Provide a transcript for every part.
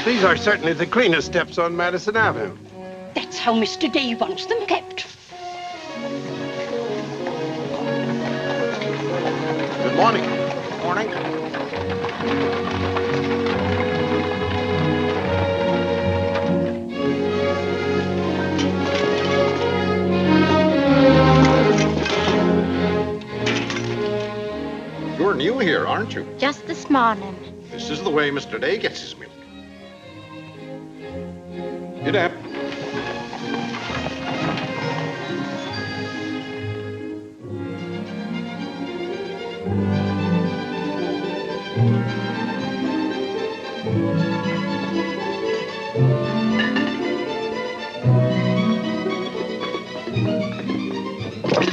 These are certainly the cleanest steps on Madison Avenue. That's how Mr. Day wants them kept. Good morning. Good morning. You're new here, aren't you? Just this morning. This is the way Mr. Day gets his milk. Get up.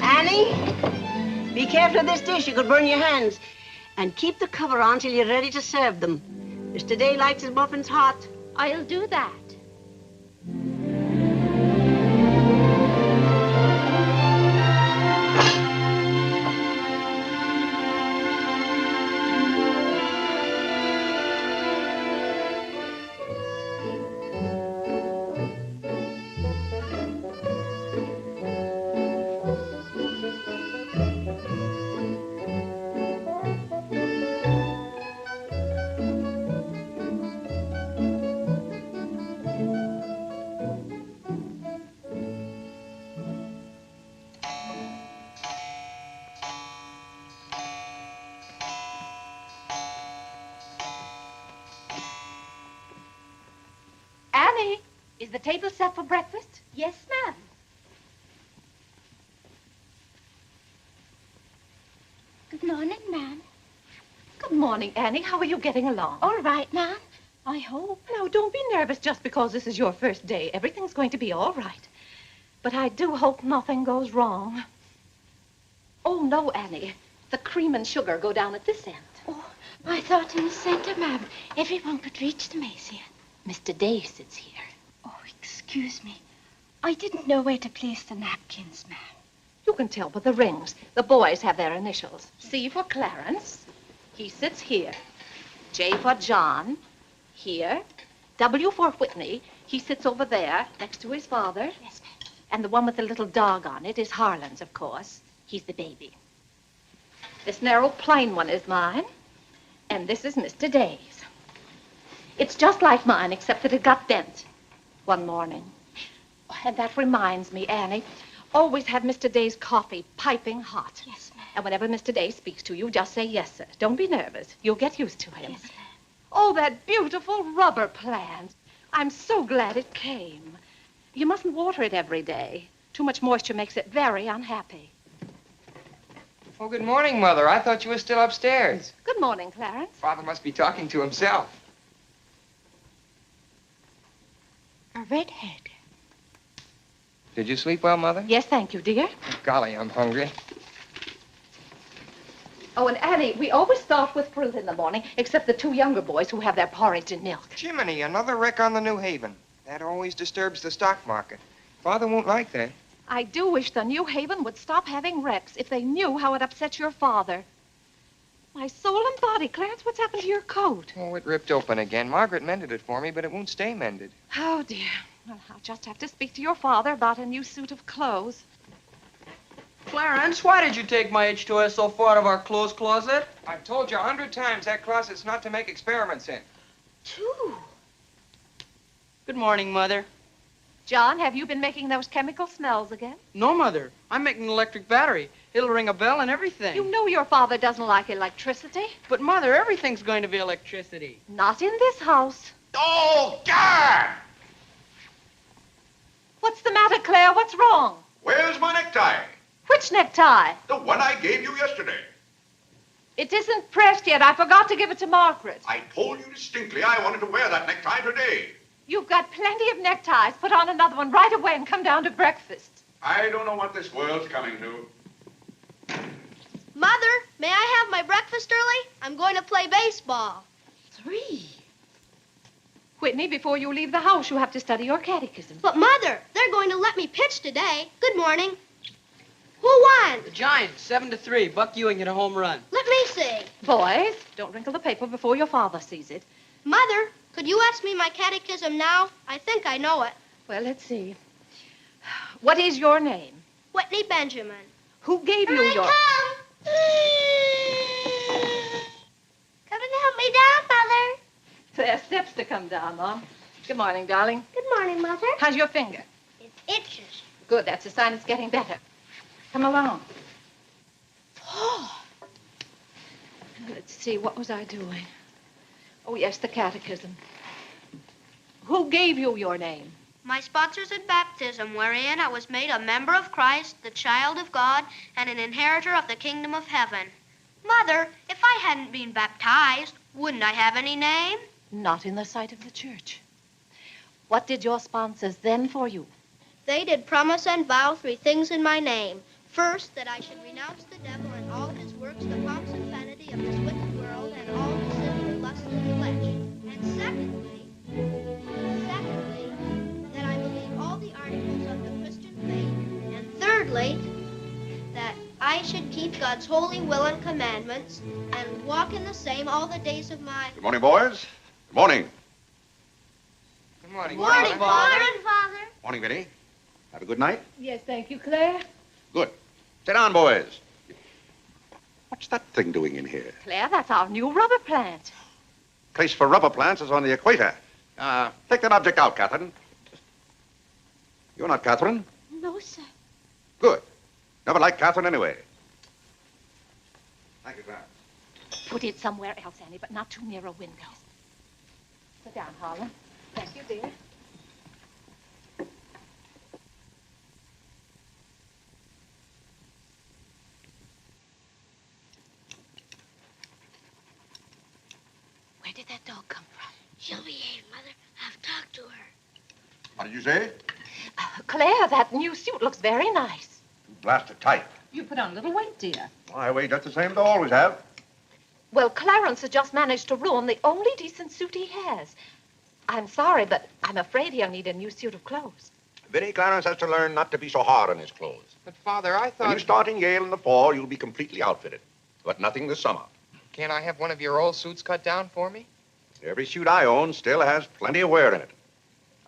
Annie, be careful of this dish. You could burn your hands. And keep the cover on till you're ready to serve them. Mr. Day likes his muffins hot. I'll do that. Annie, is the table set for breakfast? Yes, ma'am. Good morning, ma'am. Good morning, Annie. How are you getting along? All right, ma'am. I hope. Now, don't be nervous just because this is your first day. Everything's going to be all right. But I do hope nothing goes wrong. Oh, no, Annie. The cream and sugar go down at this end. Oh, I thought in the center, ma'am. Everyone could reach the Mason. Mr. Day sits here. Oh, excuse me. I didn't know where to place the napkins, ma'am. You can tell by the rings. The boys have their initials. C for Clarence. He sits here. J for John. Here. W for Whitney. He sits over there, next to his father. Yes, ma'am. And the one with the little dog on it is Harlan's, of course. He's the baby. This narrow, plain one is mine. And this is Mr. Day's. It's just like mine, except that it got bent one morning. Oh, and that reminds me, Annie, always have Mr. Day's coffee piping hot. Yes, ma'am. And whenever Mr. Day speaks to you, just say yes, sir. Don't be nervous. You'll get used to him. Yes, ma'am. Oh, that beautiful rubber plant. I'm so glad it came. You mustn't water it every day. Too much moisture makes it very unhappy. Oh, good morning, Mother. I thought you were still upstairs. Good morning, Clarence. Father must be talking to himself. A redhead. Did you sleep well, Mother? Yes, thank you, dear. Golly, I'm hungry. Oh, and Annie, we always start with fruit in the morning, except the two younger boys who have their porridge and milk. Jiminy, another wreck on the New Haven. That always disturbs the stock market. Father won't like that. I do wish the New Haven would stop having wrecks if they knew how it upset your father. My soul and body, Clarence, what's happened to your coat? Oh, it ripped open again. Margaret mended it for me, but it won't stay mended. Oh, dear. Well, I'll just have to speak to your father about a new suit of clothes. Clarence, why did you take my H2S so far out of our clothes closet? I've told you 100 times that closet's not to make experiments in. Good morning, Mother. John, have you been making those chemical smells again? No, Mother. I'm making an electric battery. It'll ring a bell and everything. You know your father doesn't like electricity. But, Mother, everything's going to be electricity. Not in this house. Oh, God! What's the matter, Claire? What's wrong? Where's my necktie? Which necktie? The one I gave you yesterday. It isn't pressed yet. I forgot to give it to Margaret. I told you distinctly I wanted to wear that necktie today. You've got plenty of neckties. Put on another one right away and come down to breakfast. I don't know what this world's coming to. Mother, may I have my breakfast early? I'm going to play baseball. 3. Whitney, before you leave the house, you have to study your catechism. But, Mother, they're going to let me pitch today. Good morning. Who won? The Giants, 7-3. Buck Ewing hit a home run. Let me see. Boys, don't wrinkle the paper before your father sees it. Mother, could you ask me my catechism now? I think I know it. Well, let's see. What is your name? Whitney Benjamin. Who gave you your... Come and help me down, Mother. There are steps to come down, Mom. Good morning, darling. Good morning, Mother. How's your finger? It itches. Good, that's a sign it's getting better. Come along. Oh. Let's see, what was I doing? Oh, yes, the catechism. Who gave you your name? My sponsors at baptism, wherein I was made a member of Christ, the child of God, and an inheritor of the kingdom of heaven. Mother, if I hadn't been baptized, wouldn't I have any name? Not in the sight of the church. What did your sponsors then for you? They did promise and vow 3 things in my name. First, that I should renounce the devil and all his works, the pomps and vanity of this wicked world, and all the sinful lusts of the flesh. And secondly, that I believe all the articles of the Christian faith. And thirdly, that I should keep God's holy will and commandments and walk in the same all the days of my... Good morning, boys. Good morning. Good morning. Morning, Father. Morning, Vinny. Have a good night? Yes, thank you, Claire. Good. Sit down, boys. What's that thing doing in here? Claire, that's our new rubber plant. Place for rubber plants is on the equator. Take that object out, Catherine. You're not Catherine? No, sir. Good. Never liked Catherine anyway. Thank you, Clarence. Put it somewhere else, Annie, but not too near a window. Sit down, Harlan. Thank you, dear. Where did that dog come from? She'll behave, Mother. I've talked to her. What did you say? Claire, that new suit looks very nice. Blasted tight. You put on a little weight, dear. I weigh just the same as I always have. Well, Clarence has just managed to ruin the only decent suit he has. I'm sorry, but I'm afraid he'll need a new suit of clothes. Vinny, Clarence has to learn not to be so hard on his clothes. But, Father, I thought... When you start in Yale in the fall, you'll be completely outfitted. But nothing this summer. Can't I have one of your old suits cut down for me? Every suit I own still has plenty of wear in it.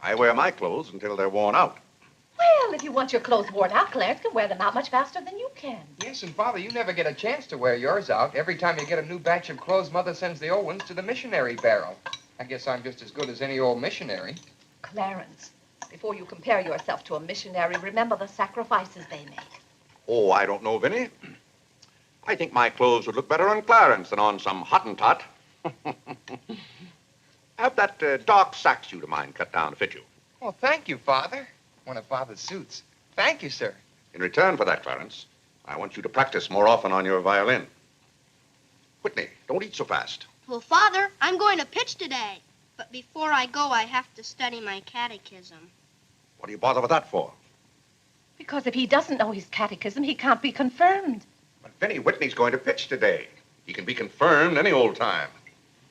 I wear my clothes until they're worn out. Well, if you want your clothes worn out, Clarence can wear them out much faster than you can. Yes, and, Father, you never get a chance to wear yours out. Every time you get a new batch of clothes, Mother sends the old ones to the missionary barrel. I guess I'm just as good as any old missionary. Clarence, before you compare yourself to a missionary, remember the sacrifices they make. Oh, I don't know, Vinny. I think my clothes would look better on Clarence than on some Hottentot. Have that dark sack suit of mine cut down to fit you. Oh, thank you, Father. One of Father's suits. Thank you, sir. In return for that, Clarence, I want you to practice more often on your violin. Whitney, don't eat so fast. Well, Father, I'm going to pitch today. But before I go, I have to study my catechism. What do you bother with that for? Because if he doesn't know his catechism, he can't be confirmed. But Vinny, Whitney's going to pitch today. He can be confirmed any old time.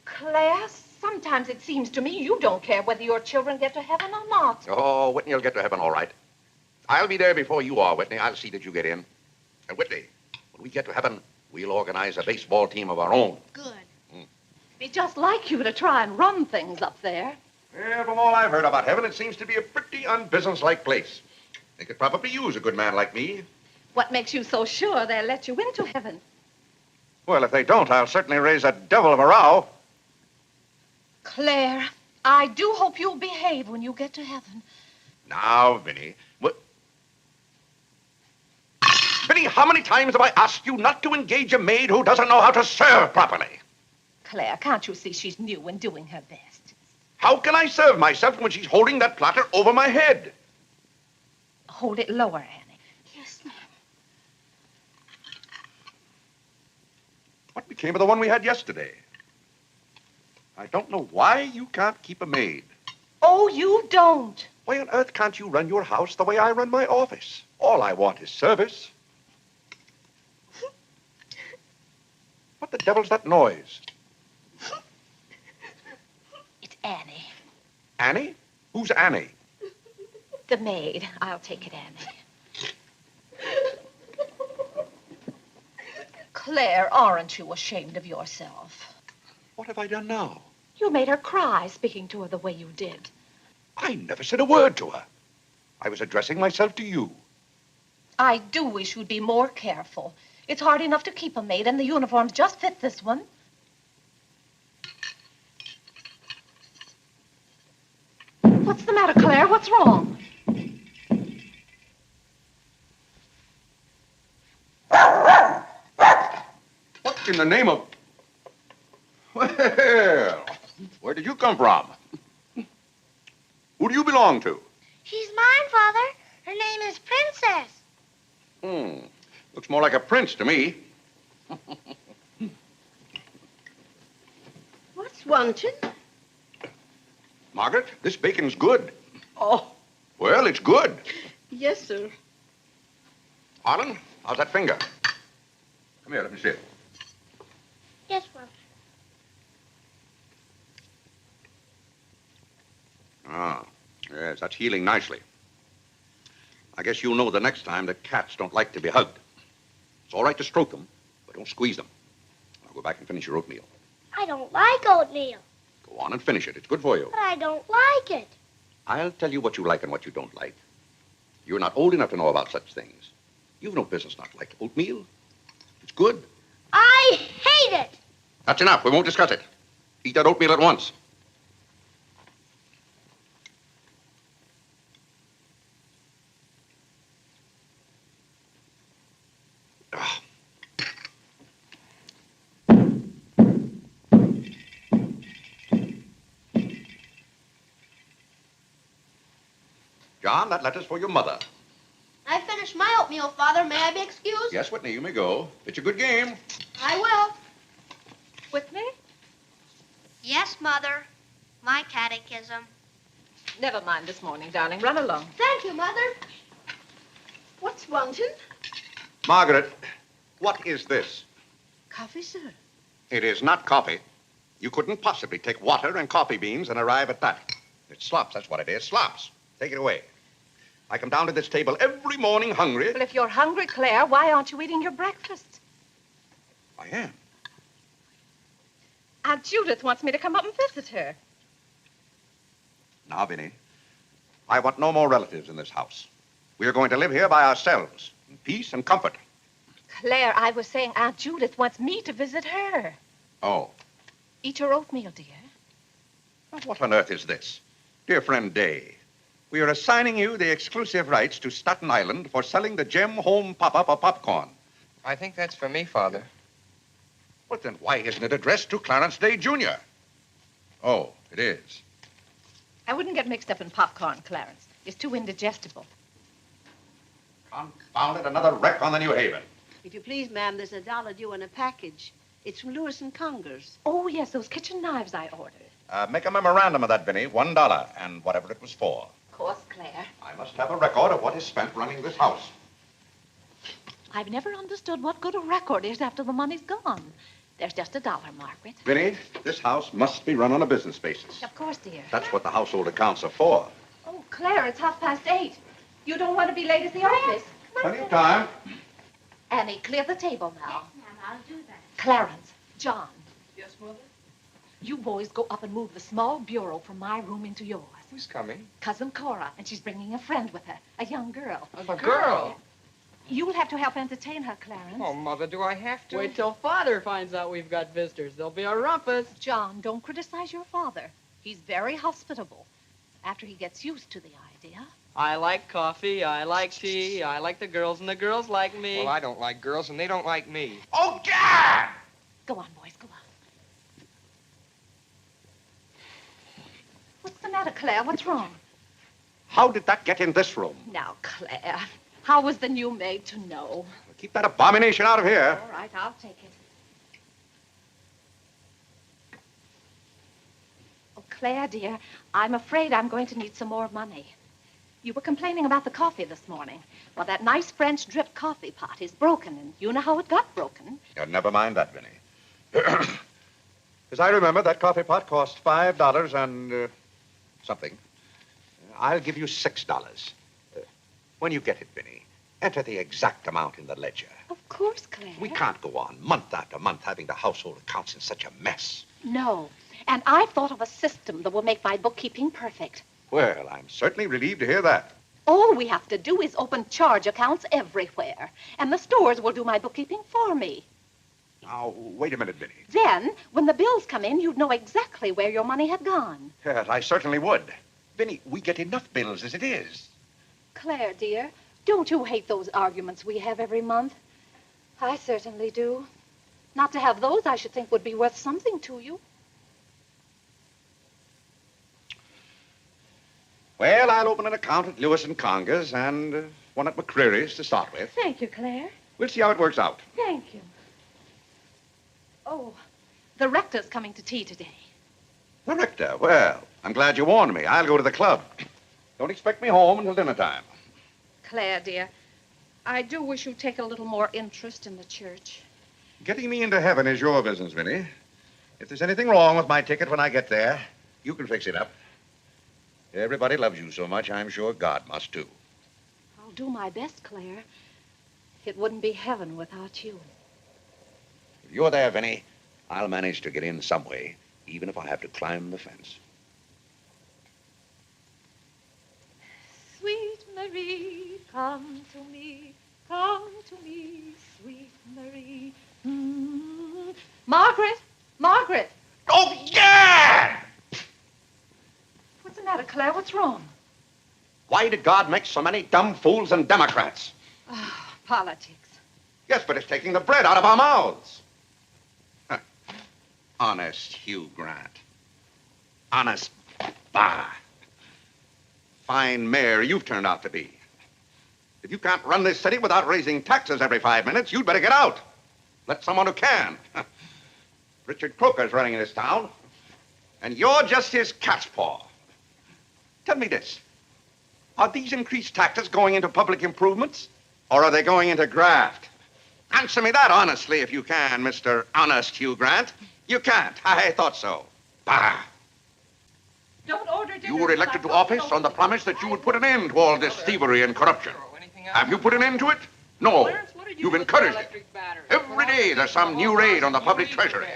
Claire, sometimes it seems to me you don't care whether your children get to heaven or not. Oh, Whitney will get to heaven all right. I'll be there before you are, Whitney. I'll see that you get in. And Whitney, when we get to heaven, we'll organize a baseball team of our own. Good. It'd be just like you to try and run things up there. Well, from all I've heard about heaven, it seems to be a pretty unbusinesslike place. They could probably use a good man like me. What makes you so sure they'll let you into heaven? Well, if they don't, I'll certainly raise a devil of a row. Claire, I do hope you'll behave when you get to heaven. Now, Vinny, Vinny, how many times have I asked you not to engage a maid who doesn't know how to serve properly? Claire, can't you see she's new and doing her best? How can I serve myself when she's holding that platter over my head? Hold it lower, Annie. Yes, ma'am. What became of the one we had yesterday? I don't know why you can't keep a maid. Oh, you don't. Why on earth can't you run your house the way I run my office? All I want is service. What the devil's that noise? It's Annie. Annie? Who's Annie? The maid. I'll take it, Annie. Claire, aren't you ashamed of yourself? What have I done now? You made her cry speaking to her the way you did. I never said a word to her. I was addressing myself to you. I do wish you'd be more careful. It's hard enough to keep a maid, and the uniforms just fit this one. What's the matter, Claire? What's wrong? What in the name of... Well, where did you come from? Who do you belong to? She's mine, Father. Her name is Princess. Looks more like a prince to me. What's wanted? Margaret, this bacon's good. Oh, Well, it's good. yes, sir. Harlan, how's that finger? Come here, let me see it. Yes, Father. Ah, yes, that's healing nicely. I guess you'll know the next time that cats don't like to be hugged. It's all right to stroke them, but don't squeeze them. Now go back and finish your oatmeal. I don't like oatmeal. Go on and finish it. It's good for you. But I don't like it. I'll tell you what you like and what you don't like. You're not old enough to know about such things. You've no business not to like oatmeal. It's good. I hate it. That's enough. We won't discuss it. Eat that oatmeal at once. Ah. John, that letter's for your mother. I finished my oatmeal, Father. May I be excused? Yes, Whitney, you may go. It's a good game. I will. Whitney? Yes, Mother. My catechism. Never mind this morning, darling. Run along. Thank you, Mother. What's wanted? Margaret, what is this? Coffee, sir. It is not coffee. You couldn't possibly take water and coffee beans and arrive at that. It's slops, that's what it is. Slops. Take it away. I come down to this table every morning hungry. Well, if you're hungry, Claire, why aren't you eating your breakfast? I am. Aunt Judith wants me to come up and visit her. Now, Vinny, I want no more relatives in this house. We are going to live here by ourselves, in peace and comfort. Claire, I was saying Aunt Judith wants me to visit her. Oh. Eat your oatmeal, dear. Now, what on earth is this? Dear friend Day, we are assigning you the exclusive rights to Staten Island for selling the Gem Home Pop-Up of popcorn. I think that's for me, Father. But then why isn't it addressed to Clarence Day, Jr.? Oh, it is. I wouldn't get mixed up in popcorn, Clarence. It's too indigestible. Confound it, another wreck on the New Haven. If you please, ma'am, there's $1 due on a package. It's from Lewis and Congers. Oh, yes, those kitchen knives I ordered. Make a memorandum of that, Vinny. $1, and whatever it was for. Of course, Claire. I must have a record of what is spent running this house. I've never understood what good a record is after the money's gone. There's just $1, Margaret. Vinny, this house must be run on a business basis. Of course, dear. That's what the household accounts are for. Oh, Claire, it's 8:30. You don't want to be late at the office. Plenty of time. Annie, clear the table now. Yes, ma'am, I'll do that. Clarence, John, Yes, Mother? you boys go up and move the small bureau from my room into yours. Who's coming? Cousin Cora, and she's bringing a friend with her, a young girl. A girl? You'll have to help entertain her, Clarence. Oh, Mother, do I have to? Wait till Father finds out we've got visitors. There'll be a rumpus. John, don't criticize your father. He's very hospitable. After he gets used to the idea. I like coffee, I like tea, I like the girls, and the girls like me. Well, I don't like girls, and they don't like me. Oh, God! Go on, boys, go on. What's the matter, Claire? What's wrong? How did that get in this room? Now, Claire, how was the new maid to know? Keep that abomination out of here. All right, I'll take it. Oh, Claire, dear, I'm afraid I'm going to need some more money. You were complaining about the coffee this morning. Well, that nice French drip coffee pot is broken, and you know how it got broken. Never mind that, Vinny. As I remember, that coffee pot cost $5 and something. I'll give you $6. When you get it, Vinny, enter the exact amount in the ledger. Of course, Claire. We can't go on month after month having the household accounts in such a mess. No. And I've thought of a system that will make my bookkeeping perfect. Well, I'm certainly relieved to hear that. All we have to do is open charge accounts everywhere, and the stores will do my bookkeeping for me. Now, wait a minute, Vinny. Then, when the bills come in, you'd know exactly where your money had gone. Yes, I certainly would. Vinny, we get enough bills as it is. Claire, dear, don't you hate those arguments we have every month? I certainly do. Not to have those, I should think, would be worth something to you. Well, I'll open an account at Lewis and Conger's and one at McCreary's to start with. Thank you, Claire. We'll see how it works out. Thank you. Oh, the rector's coming to tea today. The rector? Well, I'm glad you warned me. I'll go to the club. Don't expect me home until dinner time. Claire, dear, I do wish you'd take a little more interest in the church. Getting me into heaven is your business, Vinny. If there's anything wrong with my ticket when I get there, you can fix it up. Everybody loves you so much, I'm sure God must, too. I'll do my best, Claire. It wouldn't be heaven without you. If you're there, Vinny, I'll manage to get in some way, even if I have to climb the fence. Sweet Marie, come to me, sweet Marie. Margaret! Margaret! Oh, yeah! What's the matter, Claire? What's wrong? Why did God make so many dumb fools and Democrats? Oh, politics. Yes, but it's taking the bread out of our mouths. Huh. Honest Hugh Grant. Honest, bah. Fine mayor you've turned out to be. If you can't run this city without raising taxes every 5 minutes, you'd better get out. Let someone who can. Richard Croker's running in this town, and you're just his cat's paw. Tell me this. Are these increased taxes going into public improvements, or are they going into graft? Answer me that honestly, if you can, Mr. Honest Hugh Grant. You can't. I thought so. Bah. Don't order dinner. You were elected to office on the promise that you would put an end to all this thievery and corruption. Have you put an end to it? No. You've encouraged it. Every day there's some new raid on the public treasury.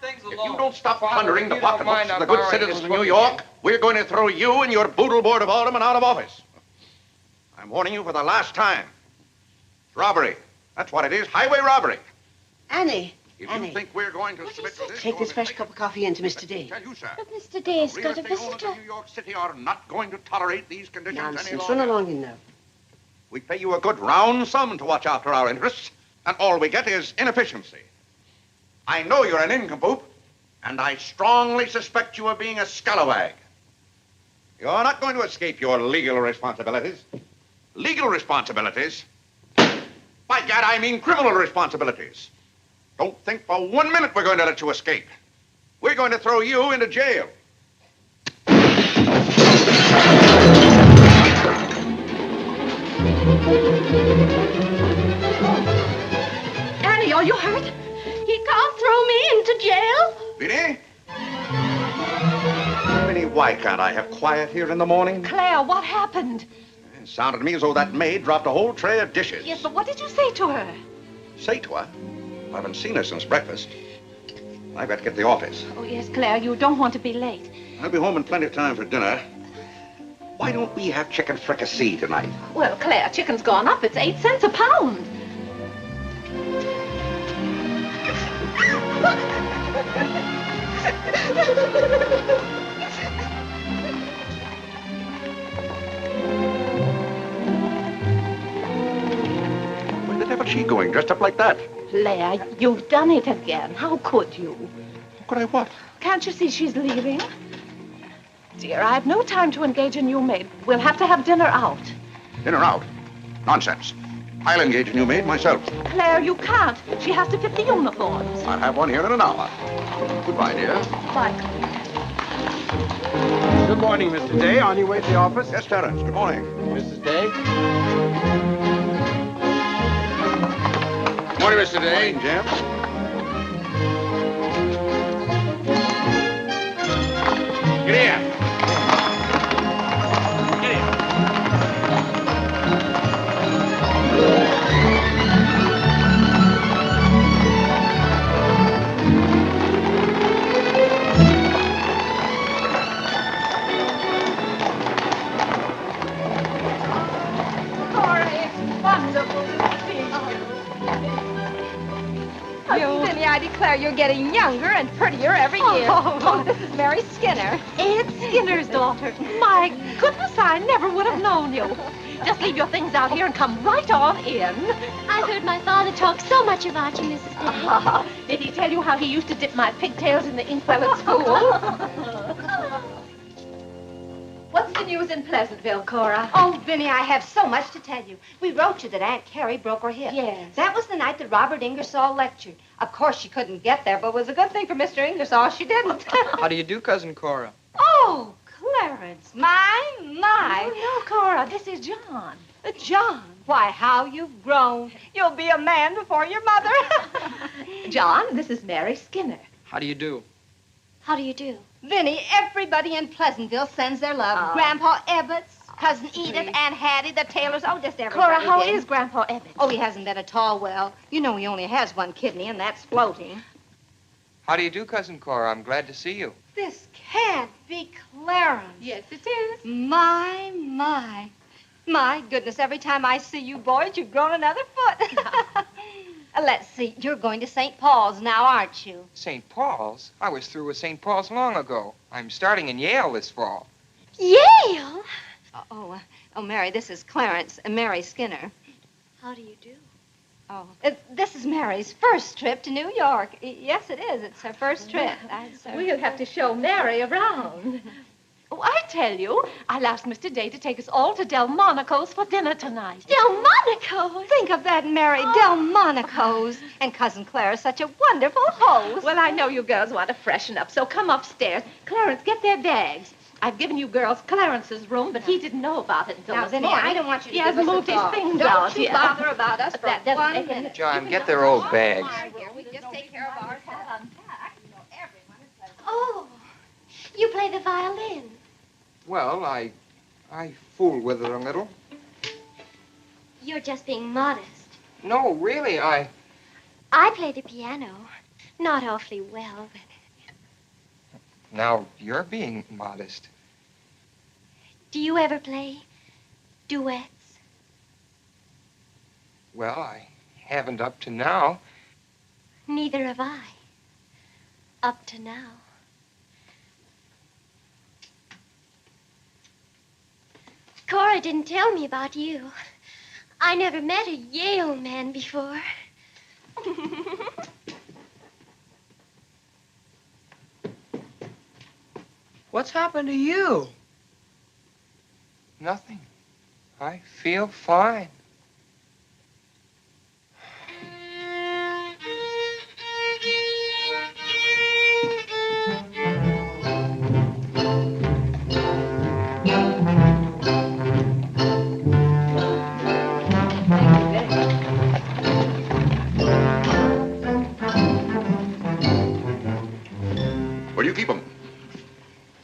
If you don't stop plundering the pocketbooks of the good citizens of New York, we're going to throw you and your boodle board of aldermen out of office. I'm warning you for the last time. It's robbery. That's what it is. Highway robbery. Annie. If Annie. you think we're going to submit to this... Take this fresh cup of coffee into Mr. Day. Tell you, sir. But Mr. Day's Real got a estate owners visitor. of New York City are not going to tolerate these conditions any Nonsense. longer. Run along in now. We pay you a good round sum to watch after our interests, and all we get is inefficiency. I know you're an nincompoop, and I strongly suspect you of being a scalawag. You're not going to escape your legal responsibilities. Legal responsibilities? By gad, I mean criminal responsibilities. Don't think for 1 minute we're going to let you escape. We're going to throw you into jail. Annie, are you hurt? He can't throw me into jail. Vinny? Vinny, why can't I have quiet here in the morning? Claire, what happened? It sounded to me as though that maid dropped a whole tray of dishes. Yes, but what did you say to her? Say to her? I haven't seen her since breakfast. I've got to get to the office. Oh, yes, Claire, you don't want to be late. I'll be home in plenty of time for dinner. Why don't we have chicken fricassee tonight? Well, Claire, chicken's gone up. It's 8 cents a pound. Where the devil's she going, dressed up like that? Claire, you've done it again. How could you? How could I what? Can't you see she's leaving? Dear, I've no time to engage a new maid. We'll have to have dinner out. Dinner out? Nonsense. I'll engage a new maid myself. Claire, you can't. She has to fit the uniforms. I'll have one here in an hour. Goodbye, dear. Bye, Claire. Good morning, Mr. Day. On your way to the office? Yes, Terence. Good morning. Mrs. Day? Good morning, Mr. Day. Morning, Jim. Get here. declare you're getting younger and prettier every year. Oh, this is Mary Skinner. Ed Skinner's daughter. My goodness, I never would have known you. Just leave your things out here and come right on in. I've heard my father talk so much about you, Mrs. Day. Did he tell you how he used to dip my pigtails in the inkwell at school? What's the news in Pleasantville, Cora? Oh, Vinny, I have so much to tell you. We wrote you that Aunt Carrie broke her hip. Yes. That was the night that Robert Ingersoll lectured. Of course, she couldn't get there, but it was a good thing for Mr. Ingersoll she didn't. How do you do, Cousin Cora? Oh, Clarence, my. Oh, no, Cora, this is John. John, why, how you've grown. You'll be a man before your mother. John, this is Mary Skinner. How do you do? How do you do? Vinny, everybody in Pleasantville sends their love. Grandpa Ebbets, Cousin Edith, Aunt Hattie, the Taylors, oh, just everybody. Cora, how did. is Grandpa Ebbets? Oh, he hasn't been at all well. You know he only has one kidney, and that's floating. How do you do, Cousin Cora? I'm glad to see you. This can't be Clarence. Yes, it is. My. My goodness, every time I see you boys, you've grown another foot. Let's see, you're going to St. Paul's now, aren't you? St. Paul's? I was through with St. Paul's long ago. I'm starting in Yale this fall. Yale? Oh, Mary, this is Clarence and Mary Skinner. How do you do? Oh, this is Mary's first trip to New York. Yes, it is. It's her first trip. We'll have to show Mary around. Oh, I tell you, I'll ask Mr. Day to take us all to Delmonico's for dinner tonight. Delmonico's? Think of that, Mary, Delmonico's. And Cousin Clara's such a wonderful host. Well, I know you girls want to freshen up, so come upstairs. Clarence, get their bags. I've given you girls Clarence's room, but he didn't know about it until Now, this Vinny, morning. I don't want you to He hasn't moved his things out Don't you yet. bother about us for That doesn't 1 make any- minute. John, get their old bags. We just take care of ours. Oh, you play the violin. Well, I fooled with it a little. You're just being modest. No, really, I play the piano. Not awfully well, but... Now, you're being modest. Do you ever play duets? Well, I haven't up to now. Neither have I. Up to now. Cora didn't tell me about you. I never met a Yale man before. What's happened to you? Nothing. I feel fine. Where do you keep them?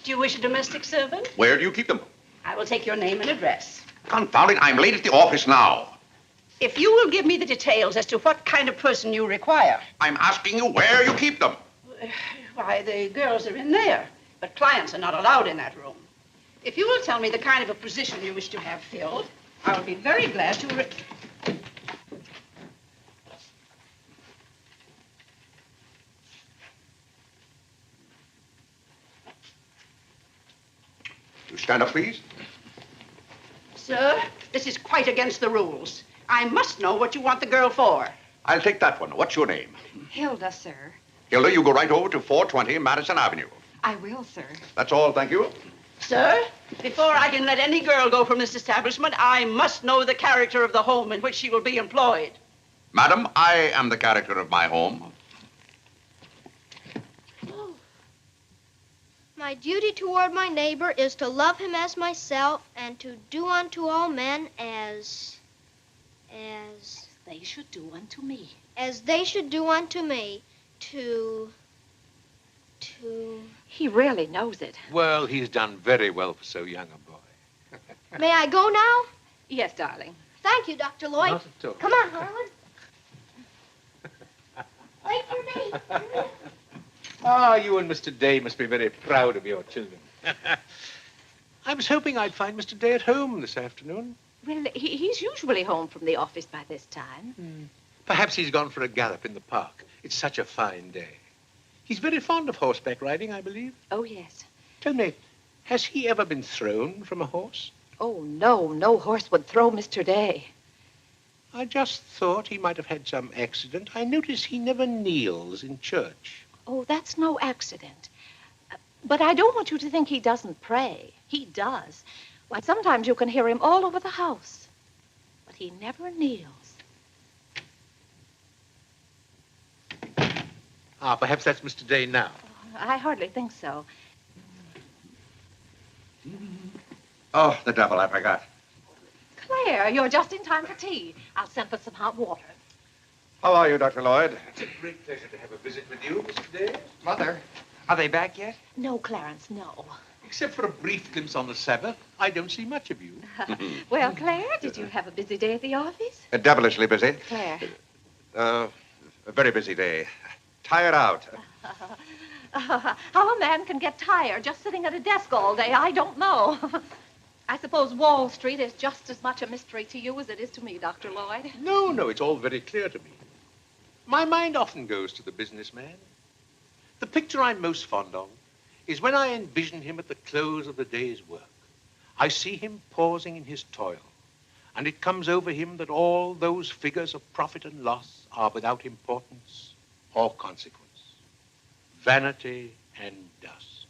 Do you wish a domestic servant? Where do you keep them? I will take your name and address. Confound it, I'm late at the office now. If you will give me the details as to what kind of person you require. I'm asking you where you keep them. Why, the girls are in there, but clients are not allowed in that room. If you will tell me the kind of a position you wish to have filled, I will be very glad to... You stand up, please. Sir, this is quite against the rules. I must know what you want the girl for. I'll take that one. What's your name? Hilda, sir. Hilda, you go right over to 420 Madison Avenue. I will, sir. That's all, thank you. Sir, before I can let any girl go from this establishment, I must know the character of the home in which she will be employed. Madam, I am the character of my home. My duty toward my neighbor is to love him as myself and to do unto all men as They should do unto me. as they should do unto me. To He really knows it. Well, he's done very well for so young a boy. May I go now? Yes, darling. Thank you, Dr. Lloyd. Not at all. Come on, Harlan. Wait for me. Ah, you and Mr. Day must be very proud of your children. I was hoping I'd find Mr. Day at home this afternoon. Well, he's usually home from the office by this time. Perhaps he's gone for a gallop in the park. It's such a fine day. He's very fond of horseback riding, I believe. Oh, yes. Tell me, has he ever been thrown from a horse? Oh, no. No horse would throw Mr. Day. I just thought he might have had some accident. I notice he never kneels in church. Oh, that's no accident. But I don't want you to think he doesn't pray. He does. Why, sometimes you can hear him all over the house. But he never kneels. Ah, perhaps that's Mr. Day now. I hardly think so. Oh, the devil, I forgot. Claire, you're just in time for tea. I'll send for some hot water. How are you, Dr. Lloyd? It's a great pleasure to have a visit with you, Mr. Day. Mother, are they back yet? No, Clarence, no. Except for a brief glimpse on the Sabbath, I don't see much of you. Well, Claire, did you have a busy day at the office? Devilishly busy. Claire. A very busy day. Tired out. How a man can get tired just sitting at a desk all day, I don't know. I suppose Wall Street is just as much a mystery to you as it is to me, Dr. Lloyd. No, it's all very clear to me. My mind often goes to the businessman. The picture I'm most fond of is when I envision him at the close of the day's work. I see him pausing in his toil, and it comes over him that all those figures of profit and loss are without importance or consequence. Vanity and dust.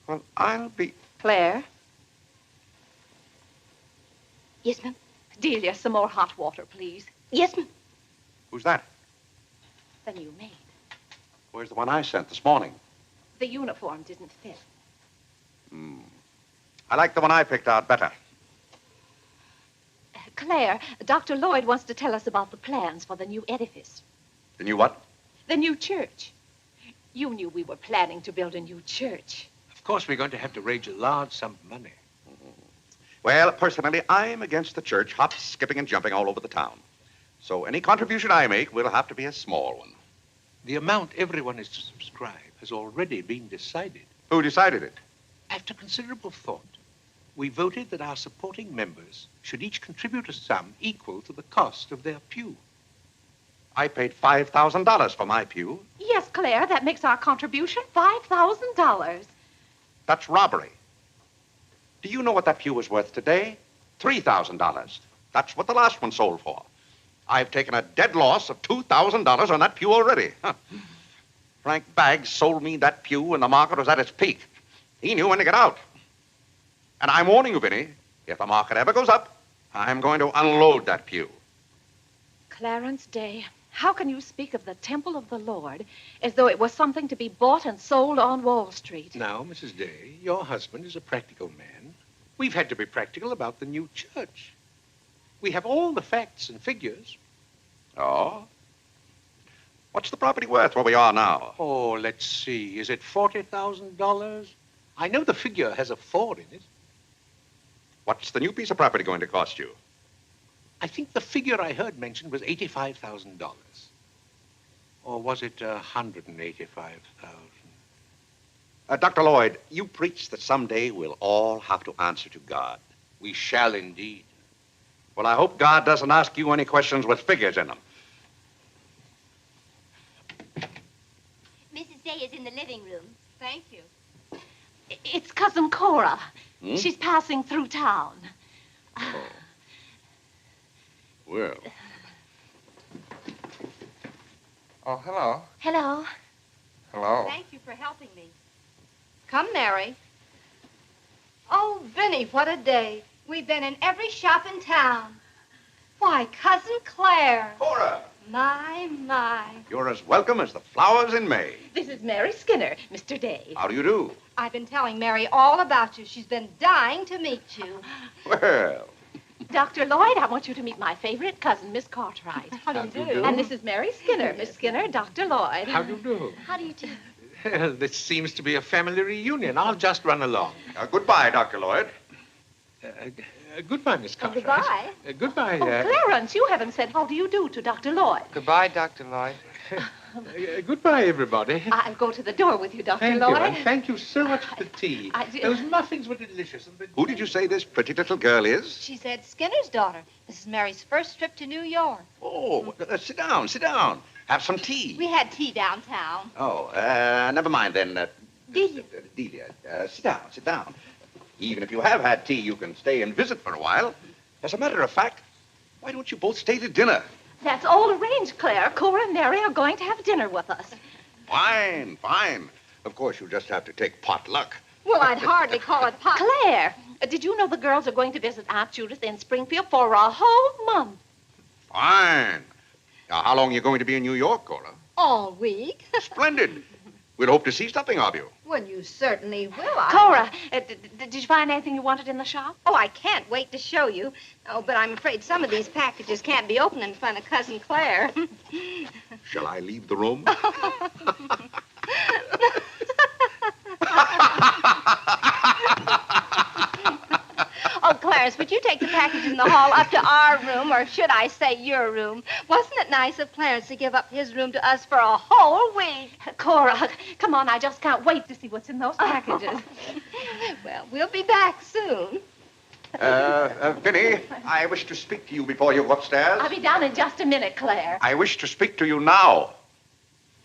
Well, I'll be... Claire? Yes, ma'am. Delia, some more hot water, please. Yes, ma'am. Who's that? The new maid. Where's the one I sent this morning? The uniform didn't fit. I like the one I picked out better. Claire, Dr. Lloyd wants to tell us about the plans for the new edifice. The new what? The new church. You knew we were planning to build a new church. Of course, we're going to have to raise a large sum of money. Well, personally, I'm against the church hopping, skipping, and jumping all over the town. So any contribution I make will have to be a small one. The amount everyone is to subscribe has already been decided. Who decided it? After considerable thought, we voted that our supporting members should each contribute a sum equal to the cost of their pew. I paid $5,000 for my pew. Yes, Claire, that makes our contribution $5,000. That's robbery. Do you know what that pew was worth today? $3,000. That's what the last one sold for. I've taken a dead loss of $2,000 on that pew already. Frank Baggs sold me that pew when the market was at its peak. He knew when to get out. And I'm warning you, Vinny, if the market ever goes up, I'm going to unload that pew. Clarence Day, how can you speak of the temple of the Lord as though it was something to be bought and sold on Wall Street? Now, Mrs. Day, your husband is a practical man. We've had to be practical about the new church. We have all the facts and figures. Oh? What's the property worth where we are now? Oh, let's see. Is it $40,000? I know the figure has a 4 in it. What's the new piece of property going to cost you? I think the figure I heard mentioned was $85,000. Or was it $185,000? Dr. Lloyd, you preach that someday we'll all have to answer to God. We shall indeed. Well, I hope God doesn't ask you any questions with figures in them. Mrs. Day is in the living room. Thank you. It's Cousin Cora. She's passing through town. Oh. Well. Oh, hello. Hello. Hello. Thank you for helping me. Come, Mary. Oh, Vinny, what a day. We've been in every shop in town. Why, Cousin Claire. Cora! My. You're as welcome as the flowers in May. This is Mary Skinner, Mr. Day. How do you do? I've been telling Mary all about you. She's been dying to meet you. Well. Dr. Lloyd, I want you to meet my favorite cousin, Miss Cartwright. How do you do? And this is Mary Skinner. Miss Skinner, Dr. Lloyd. How do you do? How do you do? Well, this seems to be a family reunion. I'll just run along. Goodbye, Dr. Lloyd. Goodbye, Miss Cartwright. Goodbye. Goodbye. Clarence, you haven't said how do you do to Dr. Lloyd. Goodbye, Dr. Lloyd. Goodbye, everybody. I'll go to the door with you, Dr. Thank Lloyd. you, and thank you so much for the tea. Those muffins were delicious. And Who did you say this pretty little girl is? She said Skinner's daughter. This is Mary's first trip to New York. Oh, sit down, sit down. Have some tea. We had tea downtown. Oh, never mind then. Delia. Delia, sit down, sit down. Even if you have had tea, you can stay and visit for a while. As a matter of fact, why don't you both stay to dinner? That's all arranged, Claire. Cora and Mary are going to have dinner with us. Fine, fine. Of course, you'll just have to take potluck. Well, I'd hardly call it pot. Claire, did you know the girls are going to visit Aunt Judith in Springfield for a whole month? Fine. Now, how long are you going to be in New York, Cora? All week. Splendid. We'll hope to see something of you. Well, you certainly will. Cora, did you find anything you wanted in the shop? Oh, I can't wait to show you. Oh, but I'm afraid some of these packages can't be opened in front of Cousin Claire. Shall I leave the room? Oh, Clarence, would you take the packages in the hall up to our room, or should I say your room? Wasn't it nice of Clarence to give up his room to us for a whole week? Cora, come on, I just can't wait to see what's in those packages. Well, we'll be back soon. Vinny, I wish to speak to you before you go upstairs. I'll be down in just a minute, Claire. I wish to speak to you now.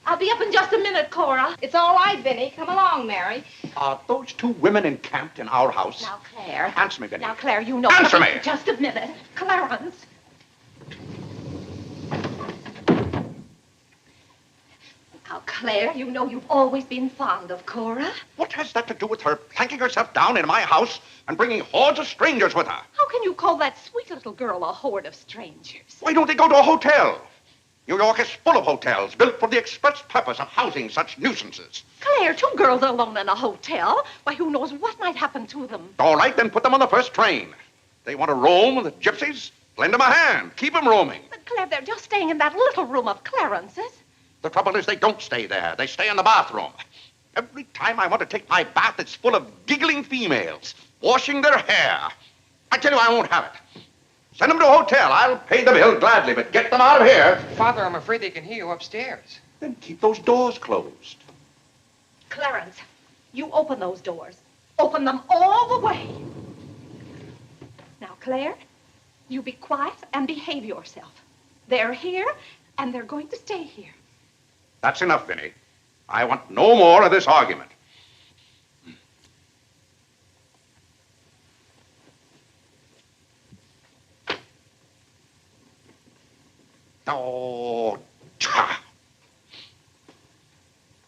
I'll be up in just a minute, Cora. It's all right, Vinny. Come along, Mary. Are those two women encamped in our house? Now, Claire. Answer me, Vinny. Now, Claire, you know... Answer me! Just a minute. Clarence. Now, Claire, you know you've always been fond of Cora. What has that to do with her planking herself down in my house and bringing hordes of strangers with her? How can you call that sweet little girl a horde of strangers? Why don't they go to a hotel? New York is full of hotels built for the express purpose of housing such nuisances. Claire, two girls alone in a hotel? Why, who knows what might happen to them? All right, then put them on the first train. They want to roam with the gypsies? Lend them a hand. Keep them roaming. But, Claire, they're just staying in that little room of Clarence's. The trouble is they don't stay there. They stay in the bathroom. Every time I want to take my bath, it's full of giggling females, washing their hair. I tell you, I won't have it. Send them to a hotel. I'll pay the bill gladly, but get them out of here. Father, I'm afraid they can hear you upstairs. Then keep those doors closed. Clarence, you open those doors. Open them all the way. Now, Claire, you be quiet and behave yourself. They're here, and they're going to stay here. That's enough, Vinny. I want no more of this argument. Oh, ta!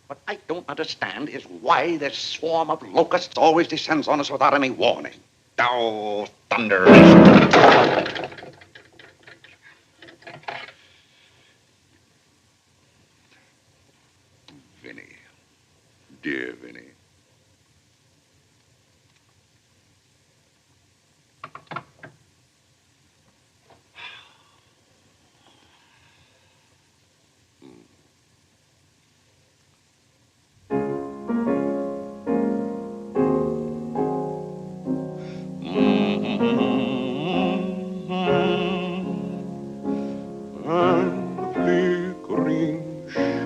What I don't understand is why this swarm of locusts always descends on us without any warning. Oh, thunder. Vinny. Dear Vinny.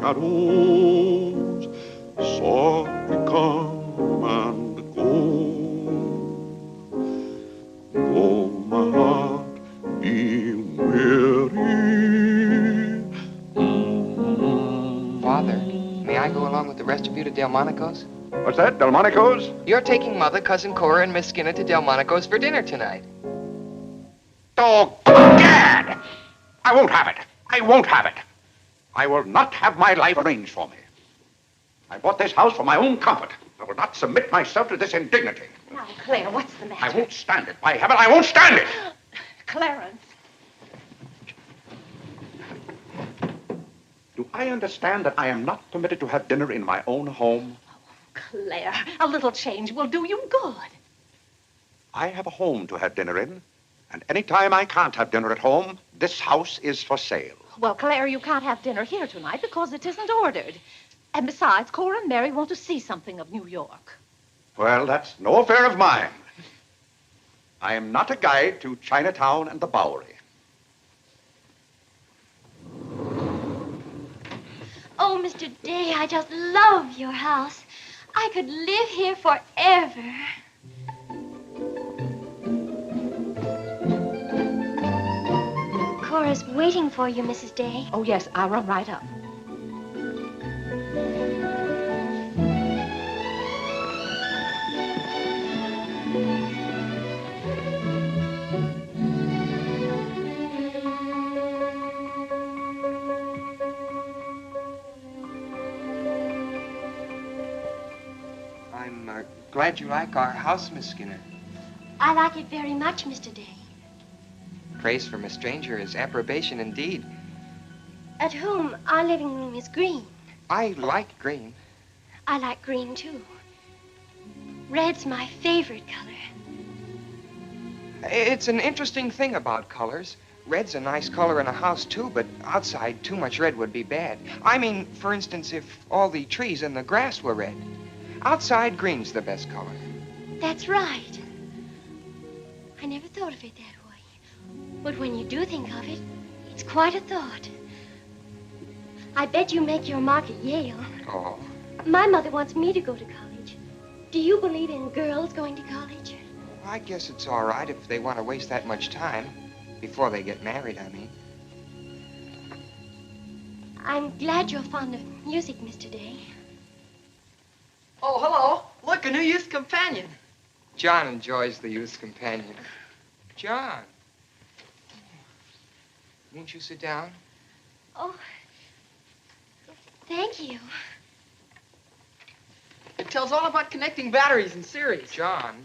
Shadows softly come and go. Though my heart be weary. Father, may I go along with the rest of you to Delmonico's? What's that, Delmonico's? You're taking Mother, Cousin Cora, and Miss Skinner to Delmonico's for dinner tonight. Oh, Gad! I won't have it. I won't have it. I will not have my life arranged for me. I bought this house for my own comfort. I will not submit myself to this indignity. Now, Claire, what's the matter? I won't stand it. By heaven, I won't stand it! Clarence. Do I understand that I am not permitted to have dinner in my own home? Claire, a little change will do you good. I have a home to have dinner in, and any time I can't have dinner at home, this house is for sale. Well, Claire, you can't have dinner here tonight because it isn't ordered. And besides, Cora and Mary want to see something of New York. Well, that's no affair of mine. I am not a guide to Chinatown and the Bowery. Oh, Mr. Day, I just love your house. I could live here forever. Cora's waiting for you, Mrs. Day. Oh, yes, I'll run right up. I'm glad you like our house, Miss Skinner. I like it very much, Mr. Day. Praise from a stranger is approbation indeed. At home, our living room is green. I like green. I like green, too. Red's my favorite color. It's an interesting thing about colors. Red's a nice color in a house, too, but outside, too much red would be bad. I mean, for instance, if all the trees and the grass were red. Outside, green's the best color. That's right. I never thought of it that way. But when you do think of it, it's quite a thought. I bet you make your mark at Yale. Oh. My mother wants me to go to college. Do you believe in girls going to college? I guess it's all right if they want to waste that much time. Before they get married, I mean. I'm glad you're fond of music, Mr. Day. Oh, hello. Look, a new youth companion. John enjoys the youth's companion. John. Won't you sit down? Oh, thank you. It tells all about connecting batteries in series. John,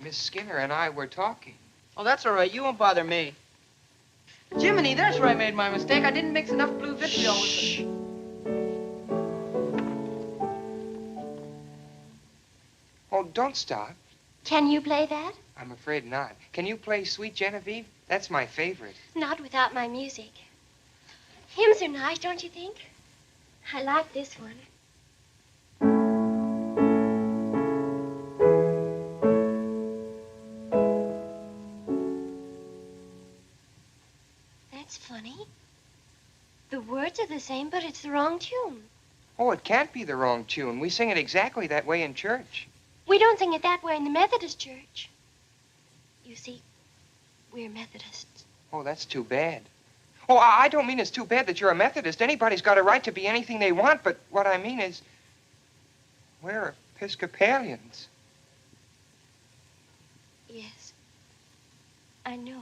Miss Skinner and I were talking. Oh, that's all right. You won't bother me. Jiminy, there's where I made my mistake. I didn't mix enough blue vitriol with the... Oh, don't stop. Can you play that? I'm afraid not. Can you play Sweet Genevieve? That's my favorite. Not without my music. Hymns are nice, don't you think? I like this one. That's funny. The words are the same, but it's the wrong tune. Oh, it can't be the wrong tune. We sing it exactly that way in church. We don't sing it that way in the Methodist church. You see, we're Methodists. Oh, that's too bad. Oh, I don't mean it's too bad that you're a Methodist. Anybody's got a right to be anything they want, but what I mean is, we're Episcopalians. Yes, I know.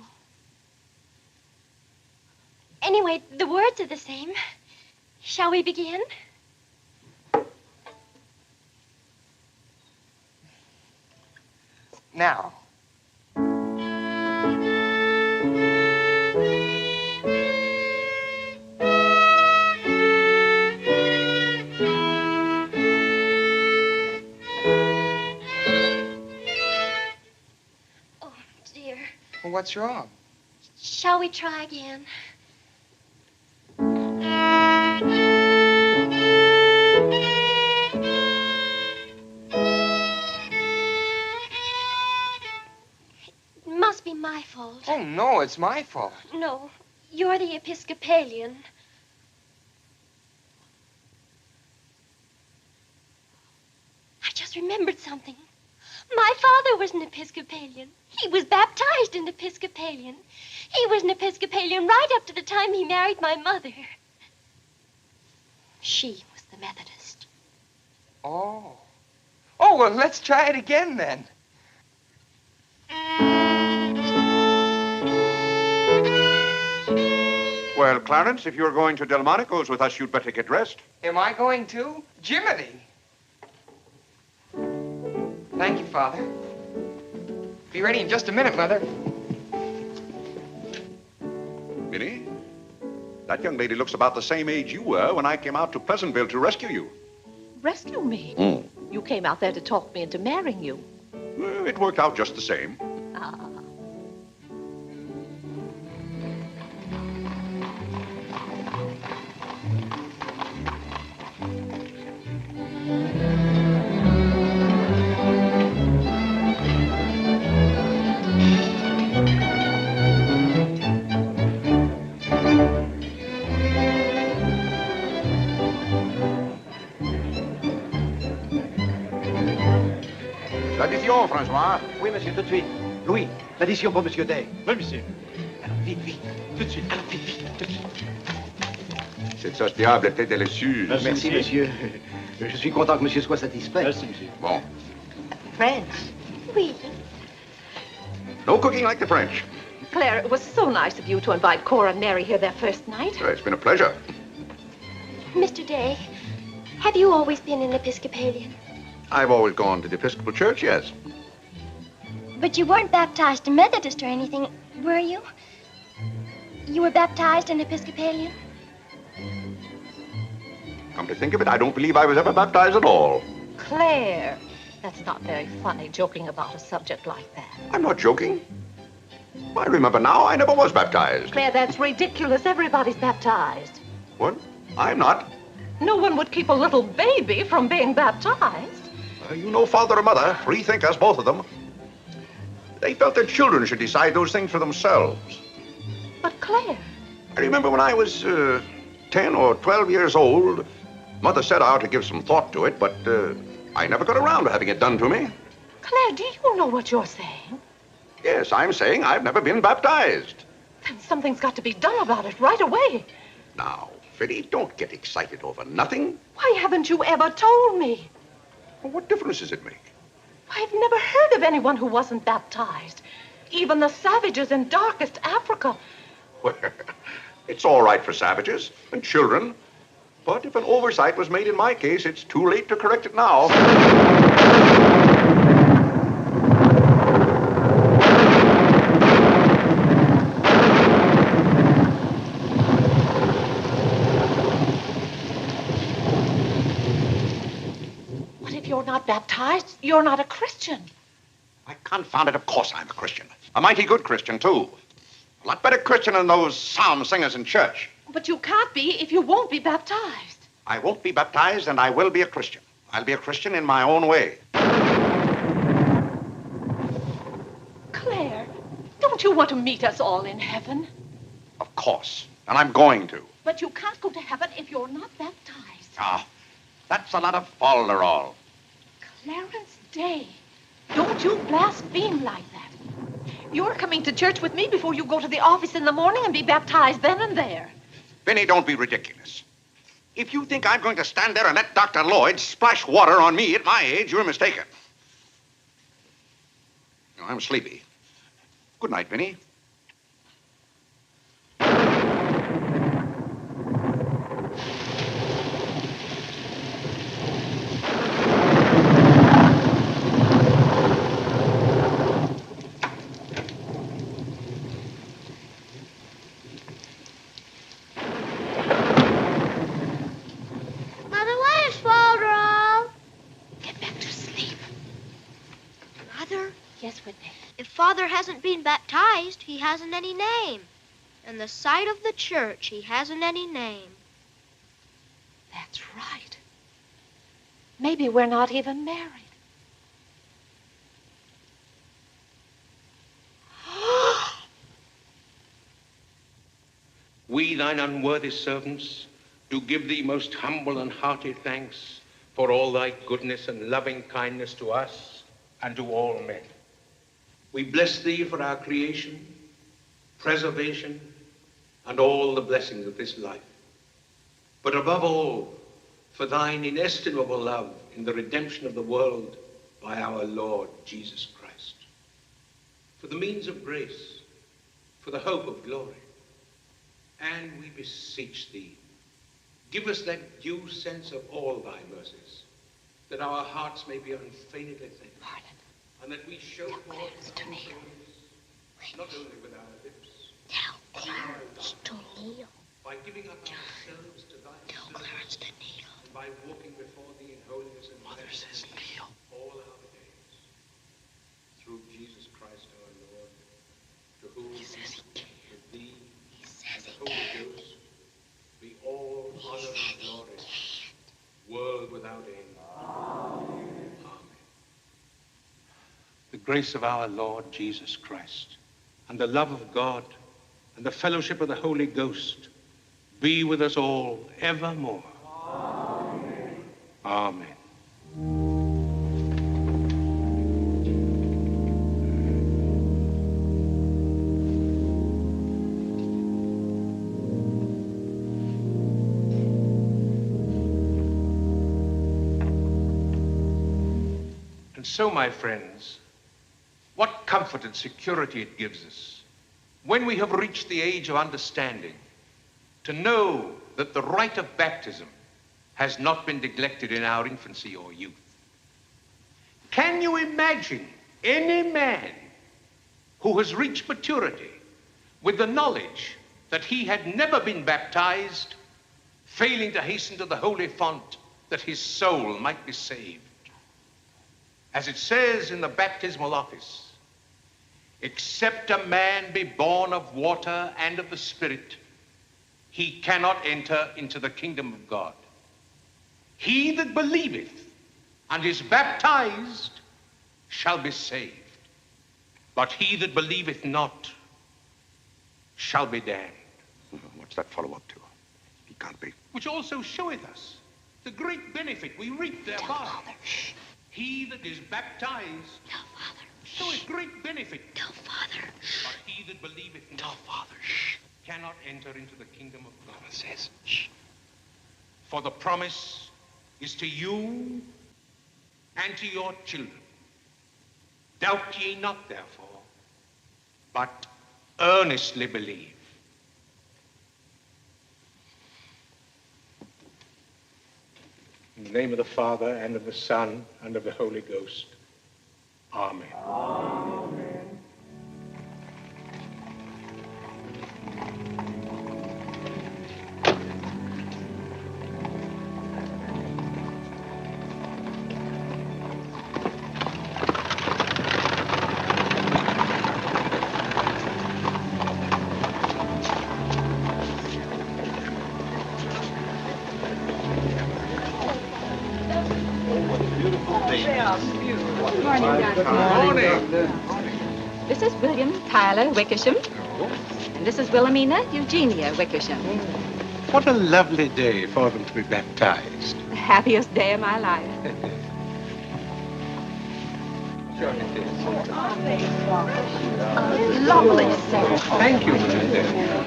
Anyway, the words are the same. Shall we begin? Now. Oh, dear. Well, what's wrong? Shall we try again? Must be my fault. Oh, no, it's my fault. No, you're the Episcopalian. I just remembered something. My father was an Episcopalian. He was baptized an Episcopalian. He was an Episcopalian right up to the time he married my mother. She was the Methodist. Oh. Oh, well, let's try it again, then. Well, Clarence, if you're going to Delmonico's with us, you'd better get dressed. Am I going to? Jiminy. Thank you, Father. Be ready in just a minute, Mother. Minnie, that young lady looks about the same age you were when I came out to Pleasantville to rescue you. Rescue me? Mm. You came out there to talk me into marrying you. Well, it worked out just the same. Ah. L'addition, François. Oui, monsieur, tout de suite. Louis, l'addition pour monsieur Day. Oui, monsieur. Alors, vite, vite, tout de suite. Alors, vite, vite, tout de suite. Cette sauce diable était délicieuse. Merci, monsieur. Je suis content que monsieur soit satisfait. Merci, monsieur. Bon. French. Oui. No cooking like the French. Claire, it was so nice of you to invite Cora and Mary here their first night. It's been a pleasure. Mr. Day, have you always been an Episcopalian? I've always gone to the Episcopal Church, yes. But you weren't baptized a Methodist or anything, were you? You were baptized an Episcopalian? Come to think of it, I don't believe I was ever baptized at all. Claire, that's not very funny, joking about a subject like that. I'm not joking. I remember now, I never was baptized. Claire, that's ridiculous. Everybody's baptized. What? I'm not. No one would keep a little baby from being baptized. You know father or mother, free thinkers, both of them. They felt their children should decide those things for themselves. But Claire... I remember when I was 10 or 12 years old, Mother said I ought to give some thought to it, but I never got around to having it done to me. Claire, do you know what you're saying? Yes, I'm saying I've never been baptized. Then something's got to be done about it right away. Now, Fiddy, don't get excited over nothing. Why haven't you ever told me? Well, what difference does it make? I've never heard of anyone who wasn't baptized. Even the savages in darkest Africa. Well, it's all right for savages and children. But if an oversight was made in my case, it's too late to correct it now. What if you're not baptized? You're not a Christian. I confound it, of course I'm a Christian. A mighty good Christian, too. A lot better Christian than those psalm singers in church. But you can't be if you won't be baptized. I won't be baptized, and I will be a Christian. I'll be a Christian in my own way. Claire, don't you want to meet us all in heaven? Of course, and I'm going to. But you can't go to heaven if you're not baptized. Ah, that's a lot of folderol. Clarence Day, don't you blaspheme like that. You're coming to church with me before you go to the office in the morning and be baptized then and there. Vinny, don't be ridiculous. If you think I'm going to stand there and let Dr. Lloyd splash water on me at my age, you're mistaken. I'm sleepy. Good night, Vinny. If Father hasn't been baptized, he hasn't any name. In the sight of the church, he hasn't any name. That's right. Maybe we're not even married. We, thine unworthy servants, do give thee most humble and hearty thanks for all thy goodness and loving kindness to us and to all men. We bless thee for our creation, preservation, and all the blessings of this life. But above all, for thine inestimable love in the redemption of the world by our Lord Jesus Christ. For the means of grace, for the hope of glory. And we beseech thee, give us that due sense of all thy mercies, that our hearts may be unfeignedly thankful. And that we show forth thy praise, not only with our lips, but with our lives, by giving up ourselves to thy service, and by walking before thee in holiness and righteousness all our days. Through Jesus Christ our Lord, to whom, with thee, and the Holy Ghost, be all honor and glory, world without end. Amen. The grace of our Lord Jesus Christ, and the love of God, and the fellowship of the Holy Ghost be with us all evermore. Amen. Amen. And so, my friends, what comfort and security it gives us when we have reached the age of understanding to know that the rite of baptism has not been neglected in our infancy or youth. Can you imagine any man who has reached maturity with the knowledge that he had never been baptized, failing to hasten to the holy font that his soul might be saved? As it says in the baptismal office, except a man be born of water and of the Spirit, he cannot enter into the kingdom of God. He that believeth and is baptized shall be saved, but he that believeth not shall be damned. What's that follow up to? He can't be. Which also showeth us the great benefit we reap thereby. He that is baptized showeth great benefit. But he that believeth not cannot enter into the kingdom of God. Says, for the promise is to you and to your children. Doubt ye not, therefore, but earnestly believe. In the name of the Father, and of the Son, and of the Holy Ghost. Amen. Amen. This is William Tyler Wickersham. And this is Wilhelmina Eugenia Wickersham. What a lovely day for them to be baptized. The happiest day of my life. Sure it is. A lovely ceremony. Thank you, Mrs. Dunne.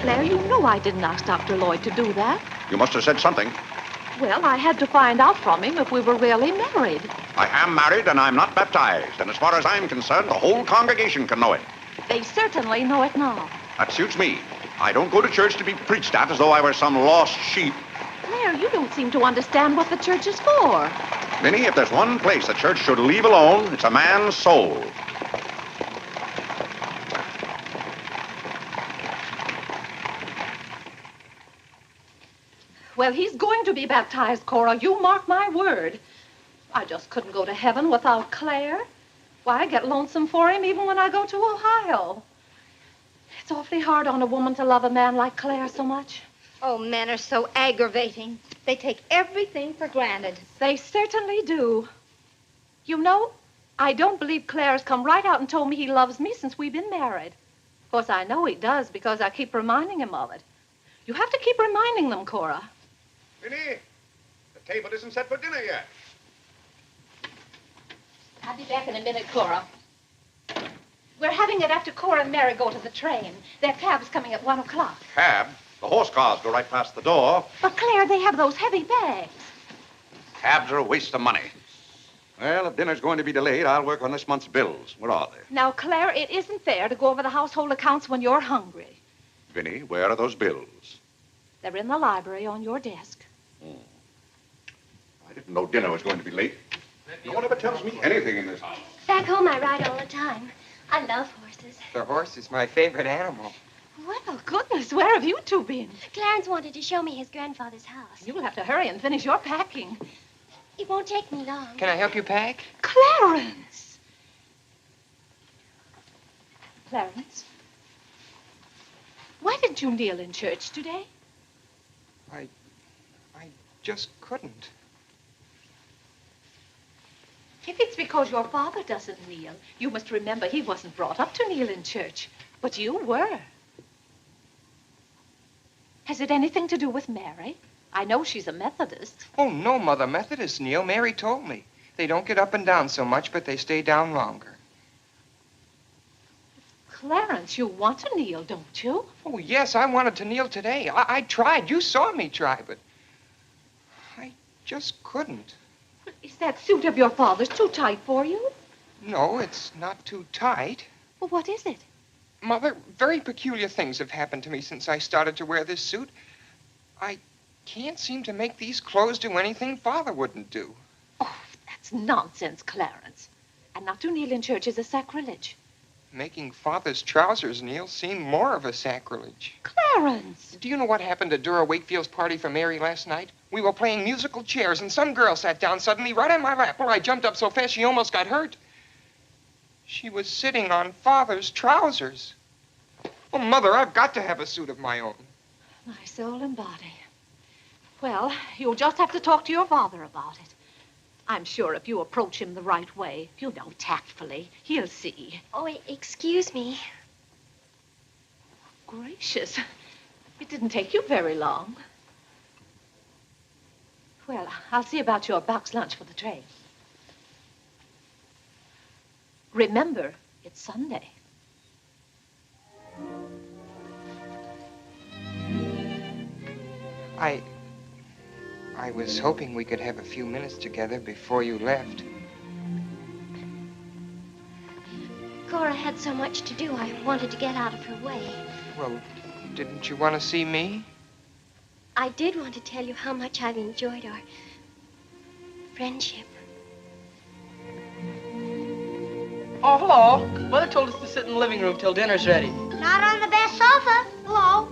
Claire, you know I didn't ask Dr. Lloyd to do that. You must have said something. Well, I had to find out from him if we were really married. I am married and I'm not baptized. And as far as I'm concerned, the whole congregation can know it. They certainly know it now. That suits me. I don't go to church to be preached at as though I were some lost sheep. Claire, you don't seem to understand what the church is for. Minnie, if there's one place the church should leave alone, it's a man's soul. Well, he's going to be baptized, Cora. You mark my word. I just couldn't go to heaven without Claire. Why, I get lonesome for him even when I go to Ohio. It's awfully hard on a woman to love a man like Claire so much. Oh, men are so aggravating. They take everything for granted. They certainly do. You know, I don't believe Claire's come right out and told me he loves me since we've been married. Of course, I know he does because I keep reminding him of it. You have to keep reminding them, Cora. Minnie, the table isn't set for dinner yet. I'll be back in a minute, Cora. We're having it after Cora and Mary go to the train. Their cab's coming at 1 o'clock. Cab? The horse cars go right past the door. But, Claire, they have those heavy bags. Cabs are a waste of money. Well, if dinner's going to be delayed, I'll work on this month's bills. Where are they? Now, Claire, it isn't fair to go over the household accounts when you're hungry. Vinnie, where are those bills? They're in the library on your desk. I didn't know dinner was going to be late. No one ever tells me anything in this house. Back home, I ride all the time. I love horses. The horse is my favorite animal. Well, goodness, where have you two been? Clarence wanted to show me his grandfather's house. You'll have to hurry and finish your packing. It won't take me long. Can I help you pack? Clarence! Clarence? Why didn't you kneel in church today? I just couldn't. If it's because your father doesn't kneel, you must remember he wasn't brought up to kneel in church. But you were. Has it anything to do with Mary? I know she's a Methodist. Oh, no, Mother. Methodists kneel. Mary told me. They don't get up and down so much, but they stay down longer. Clarence, you want to kneel, don't you? Oh, yes, I wanted to kneel today. I tried. You saw me try, but I just couldn't. Is that suit of your father's too tight for you? No, it's not too tight. Well, what is it? Mother, very peculiar things have happened to me since I started to wear this suit. I can't seem to make these clothes do anything Father wouldn't do. Oh, that's nonsense, Clarence. And not to kneel in church is a sacrilege. Making Father's trousers kneel seemed more of a sacrilege. Clarence! Do you know what happened at Dura Wakefield's party for Mary last night? We were playing musical chairs, and some girl sat down suddenly right on my lap. Well, I jumped up so fast she almost got hurt. She was sitting on Father's trousers. Oh, Mother, I've got to have a suit of my own. My soul and body. Well, you'll just have to talk to your father about it. I'm sure if you approach him the right way, you know, tactfully, he'll see. Oh, excuse me. Gracious. It didn't take you very long. Well, I'll see about your box lunch for the train. Remember, it's Sunday. I was hoping we could have a few minutes together before you left. Cora had so much to do, I wanted to get out of her way. Well, didn't you want to see me? I did want to tell you how much I've enjoyed our friendship. Oh, hello. Mother told us to sit in the living room till dinner's ready. Not on the best sofa. Hello.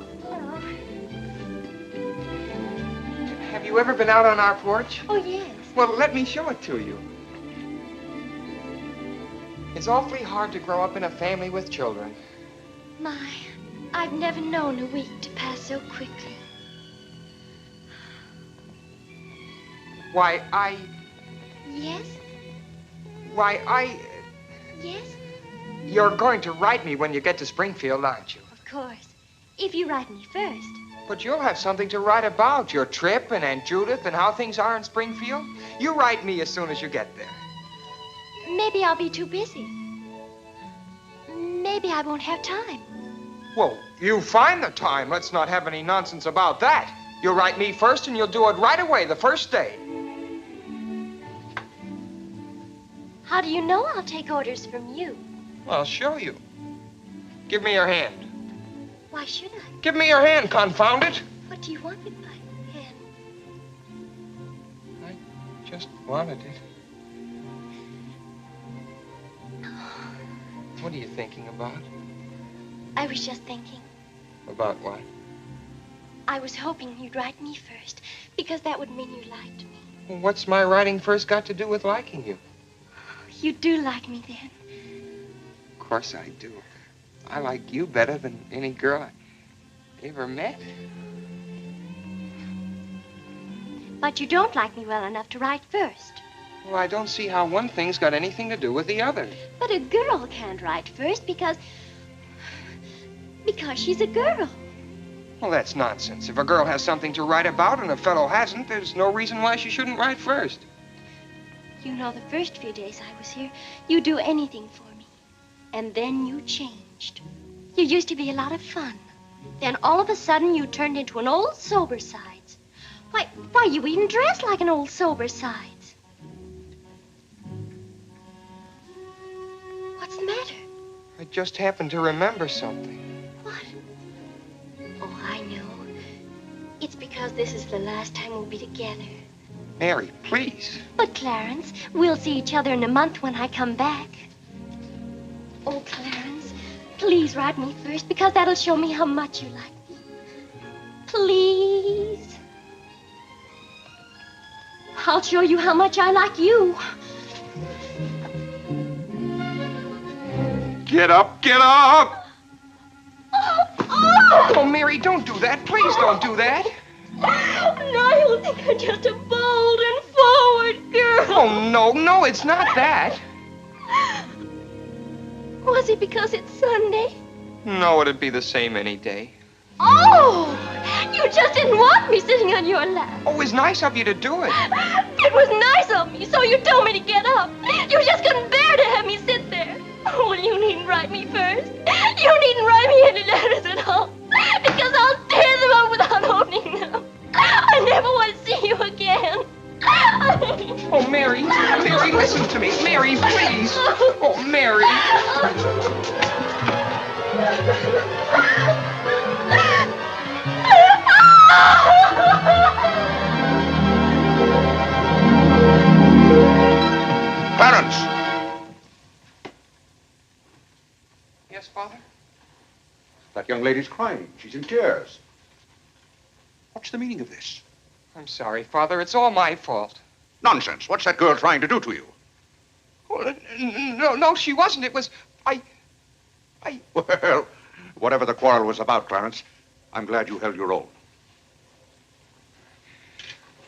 Have you ever been out on our porch? Oh, yes. Well, let me show it to you. It's awfully hard to grow up in a family with children. My, I've never known a week to pass so quickly. Why, Yes? Yes? You're going to write me when you get to Springfield, aren't you? Of course. If you write me first. But you'll have something to write about, your trip and Aunt Judith and how things are in Springfield. You write me as soon as you get there. Maybe I'll be too busy. Maybe I won't have time. Well, you find the time. Let's not have any nonsense about that. You'll write me first and you'll do it right away, the first day. How do you know I'll take orders from you? I'll show you. Give me your hand. Why should I? Give me your hand, confound it. What do you want with my hand? I just wanted it. What are you thinking about? I was just thinking. About what? I was hoping you'd write me first, because that would mean you liked me. Well, what's my writing first got to do with liking you? You do like me then. Of course I do. I like you better than any girl I ever met. But you don't like me well enough to write first. Well, I don't see how one thing's got anything to do with the other. But a girl can't write first because she's a girl. Well, that's nonsense. If a girl has something to write about and a fellow hasn't, there's no reason why she shouldn't write first. You know, the first few days I was here, you'd do anything for me. And then you changed. You used to be a lot of fun. Then all of a sudden you turned into an old sober sides. Why, you even dress like an old sober sides. What's the matter? I just happened to remember something. What? Oh, I know. It's because this is the last time we'll be together. Mary, please. But, Clarence, we'll see each other in a month when I come back. Oh, Clarence, please write me first, because that'll show me how much you like me. Please. I'll show you how much I like you. Get up, get up! Oh, Mary, don't do that. Please don't do that. Now you'll think I'm just a bold and forward girl. Oh, no, it's not that. Was it because it's Sunday? No, it'd be the same any day. Oh! You just didn't want me sitting on your lap. Oh, it was nice of you to do it. It was nice of me, so you told me to get up. You just couldn't bear to have me sit there. Oh, well, you needn't write me first. You needn't write me any letters at all, because I'll tear them up without opening them. I never want to see you again. Oh, Mary, listen to me. Mary, please. Oh, Mary. lady's crying. She's in tears. What's the meaning of this? I'm sorry, Father. It's all my fault. Nonsense. What's that girl trying to do to you? Oh, no, she wasn't. It was... Well, whatever the quarrel was about, Clarence, I'm glad you held your own.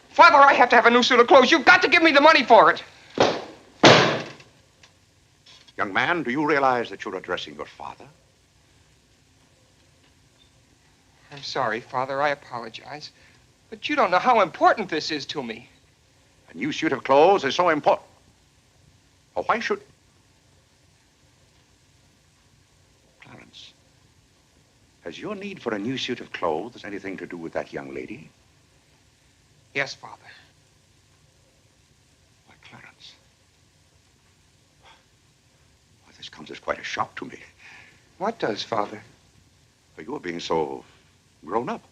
Father, I have to have a new suit of clothes. You've got to give me the money for it. Young man, do you realize that you're addressing your father? I'm sorry, Father. I apologize. But you don't know how important this is to me. A new suit of clothes is so important. Oh, why should... Clarence, has your need for a new suit of clothes anything to do with that young lady? Yes, Father. Why, Clarence. Why, this comes as quite a shock to me. What does, Father? For you are being so grown up.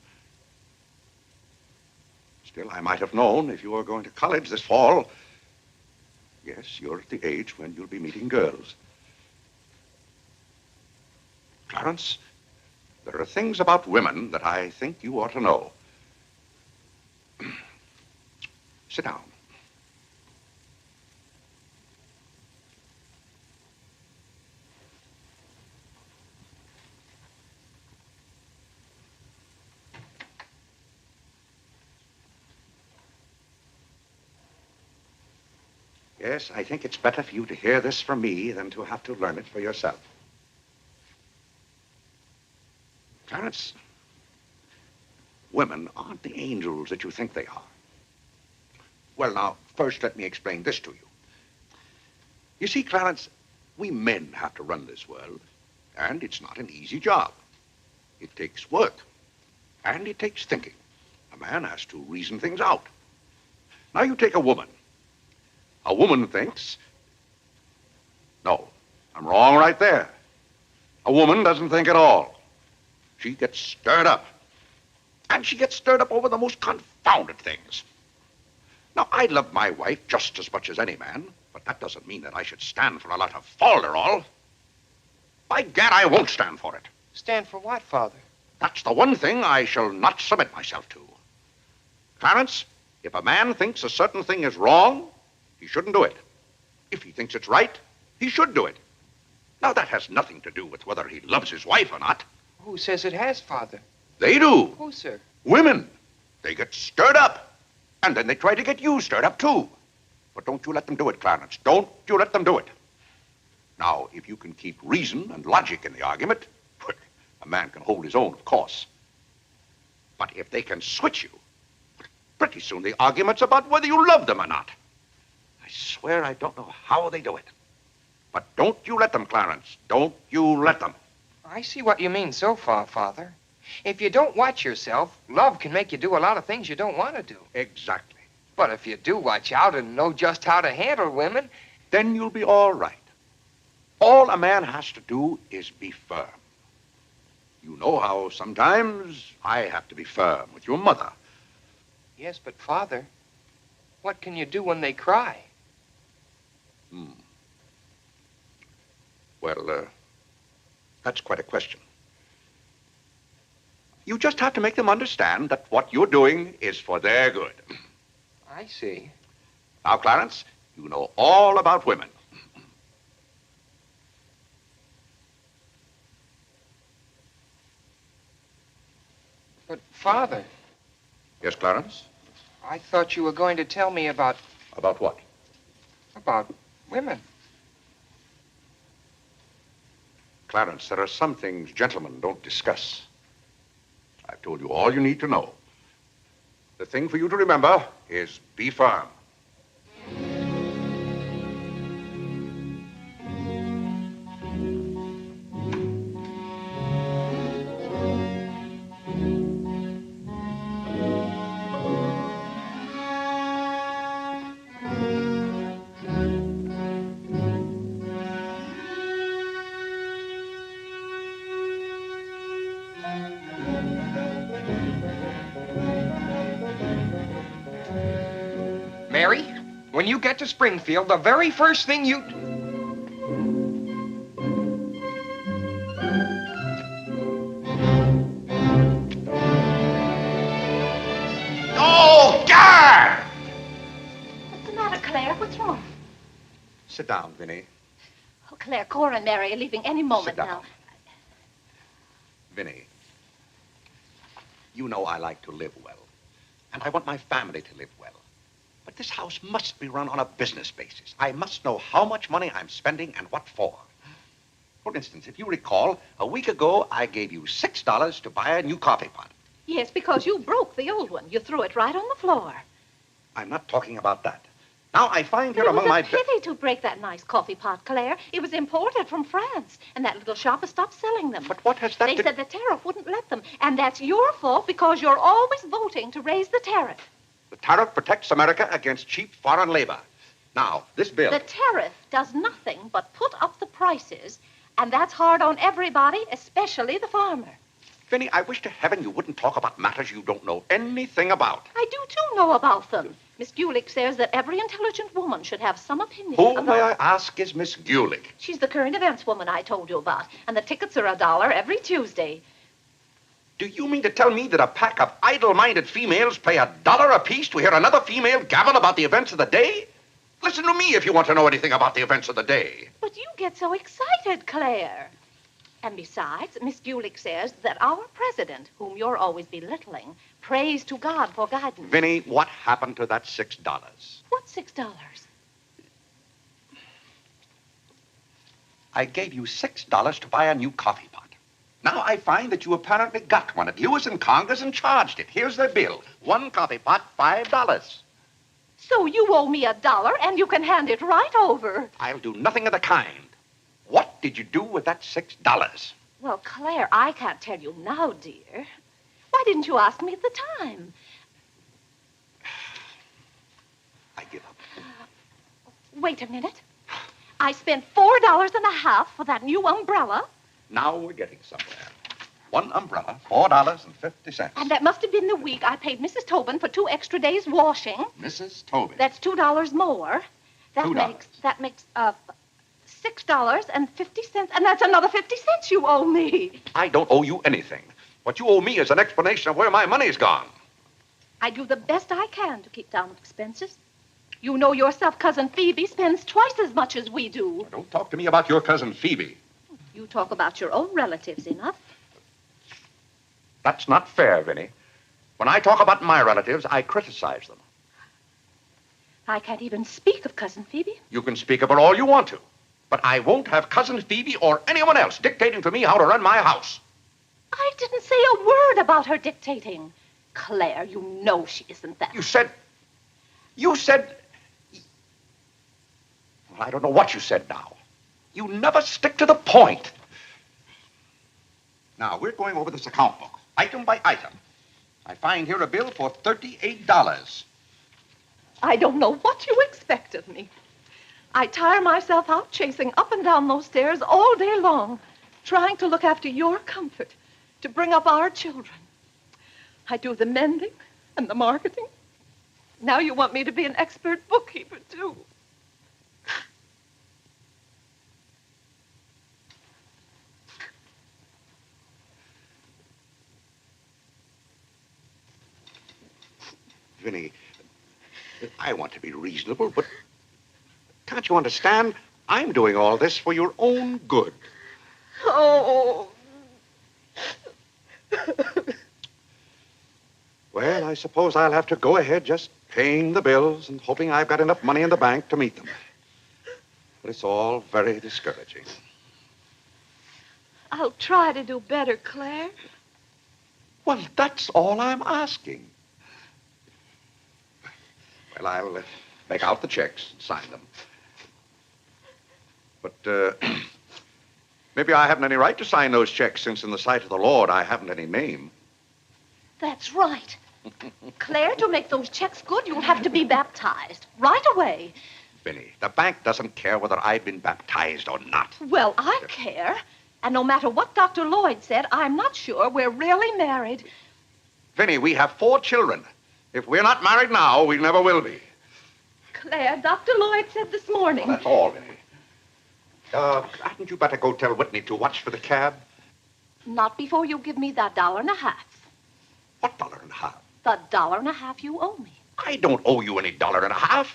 Still, I might have known if you were going to college this fall. Yes, you're at the age when you'll be meeting girls. Clarence, there are things about women that I think you ought to know. Sit down. Yes, I think it's better for you to hear this from me than to have to learn it for yourself. Clarence, women aren't the angels that you think they are. Well, now, first let me explain this to you. You see, Clarence, we men have to run this world, and it's not an easy job. It takes work, and it takes thinking. A man has to reason things out. Now, you take a woman. A woman thinks... No, I'm wrong right there. A woman doesn't think at all. She gets stirred up. And she gets stirred up over the most confounded things. Now, I love my wife just as much as any man, but that doesn't mean that I should stand for a lot of falderall. By gad, I won't stand for it. Stand for what, Father? That's the one thing I shall not submit myself to. Clarence, if a man thinks a certain thing is wrong, he shouldn't do it. If he thinks it's right, he should do it. Now, that has nothing to do with whether he loves his wife or not. Who says it has, Father? They do. Who, sir? Women. They get stirred up. And then they try to get you stirred up, too. But don't you let them do it, Clarence. Don't you let them do it. Now, if you can keep reason and logic in the argument, well, a man can hold his own, of course. But if they can switch you, pretty soon the argument's about whether you love them or not. I swear I don't know how they do it. But don't you let them, Clarence. Don't you let them. I see what you mean so far, Father. If you don't watch yourself, love can make you do a lot of things you don't want to do. Exactly. But if you do watch out and know just how to handle women, then you'll be all right. All a man has to do is be firm. You know how sometimes I have to be firm with your mother. Yes, but Father, what can you do when they cry? Well, that's quite a question. You just have to make them understand that what you're doing is for their good. I see. Now, Clarence, you know all about women. But, Father... Yes, Clarence? I thought you were going to tell me about... About what? About women. Clarence, there are some things gentlemen don't discuss. I've told you all you need to know. The thing for you to remember is be firm. Mary, when you get to Springfield, the very first thing you... Sit down, Vinny. Oh, Claire, Cora and Mary are leaving any moment Sit down. now. Vinny, you know I like to live well, and I want my family to live well. But this house must be run on a business basis. I must know how much money I'm spending and what for. For instance, if you recall, a week ago, I gave you $6 to buy a new coffee pot. Yes, because you broke the old one. You threw it right on the floor. I'm not talking about that. Now, I find here It among was my... a pity to break that nice coffee pot, Claire. It was imported from France, and that little shop has stopped selling them. But what has that They to... said the tariff wouldn't let them, and that's your fault because you're always voting to raise the tariff. The tariff protects America against cheap foreign labor. Now, this bill... The tariff does nothing but put up the prices, and that's hard on everybody, especially the farmer. Vinny, I wish to heaven you wouldn't talk about matters you don't know anything about. I do, too, know about them. Miss Gulick says that every intelligent woman should have some opinion Who, about... may I ask, is Miss Gulick? She's the current events woman I told you about, and the tickets are $1 every Tuesday. Do you mean to tell me that a pack of idle-minded females pay $1 apiece to hear another female gabble about the events of the day? Listen to me if you want to know anything about the events of the day. But you get so excited, Claire. And besides, Miss Gulick says that our president, whom you're always belittling, prays to God for guidance. Vinny, what happened to that $6? What $6? I gave you $6 to buy a new coffee pot. Now I find that you apparently got one at Lewis and Conger's and charged it. Here's the bill. One coffee pot, $5. So you owe me $1, and you can hand it right over. I'll do nothing of the kind. What did you do with that $6? Well, Claire, I can't tell you now, dear. Why didn't you ask me at the time? I give up. Wait a minute. I spent $4.50 for that new umbrella. Now we're getting somewhere. One umbrella, $4.50. And that must have been the week I paid Mrs. Tobin for 2 extra days washing. Mrs. Tobin. That's $2 more. That $2. makes $6.50, and that's another 50 cents you owe me. I don't owe you anything. What you owe me is an explanation of where my money's gone. I do the best I can to keep down expenses. You know yourself, Cousin Phoebe spends twice as much as we do. Don't talk to me about your cousin Phoebe. You talk about your own relatives enough. That's not fair, Vinny. When I talk about my relatives, I criticize them. I can't even speak of Cousin Phoebe. You can speak about all you want to, but I won't have Cousin Phoebe or anyone else dictating to me how to run my house. I didn't say a word about her dictating. Claire, you know she isn't that. You said... Well, I don't know what you said now. You never stick to the point. Now, we're going over this account book, item by item. I find here a bill for $38. I don't know what you expect of me. I tire myself out chasing up and down those stairs all day long, trying to look after your comfort, to bring up our children. I do the mending and the marketing. Now you want me to be an expert bookkeeper, too. Vinny, I want to be reasonable, but can't you understand? I'm doing all this for your own good. Oh. Well, I suppose I'll have to go ahead just paying the bills and hoping I've got enough money in the bank to meet them. But it's all very discouraging. I'll try to do better, Claire. Well, that's all I'm asking. Well, I'll make out the checks and sign them. But maybe I haven't any right to sign those checks since in the sight of the Lord I haven't any name. That's right. Claire, to make those checks good, you'll have to be baptized right away. Vinny, the bank doesn't care whether I've been baptized or not. Well, I care. And no matter what Dr. Lloyd said, I'm not sure we're really married. Vinny, we have 4 children. If we're not married now, we never will be. Claire, Dr. Lloyd said this morning. Well, that's all, Vinny. Hadn't you better go tell Whitney to watch for the cab? Not before you give me that $1.50. What $1.50? The $1.50 you owe me. I don't owe you any $1.50.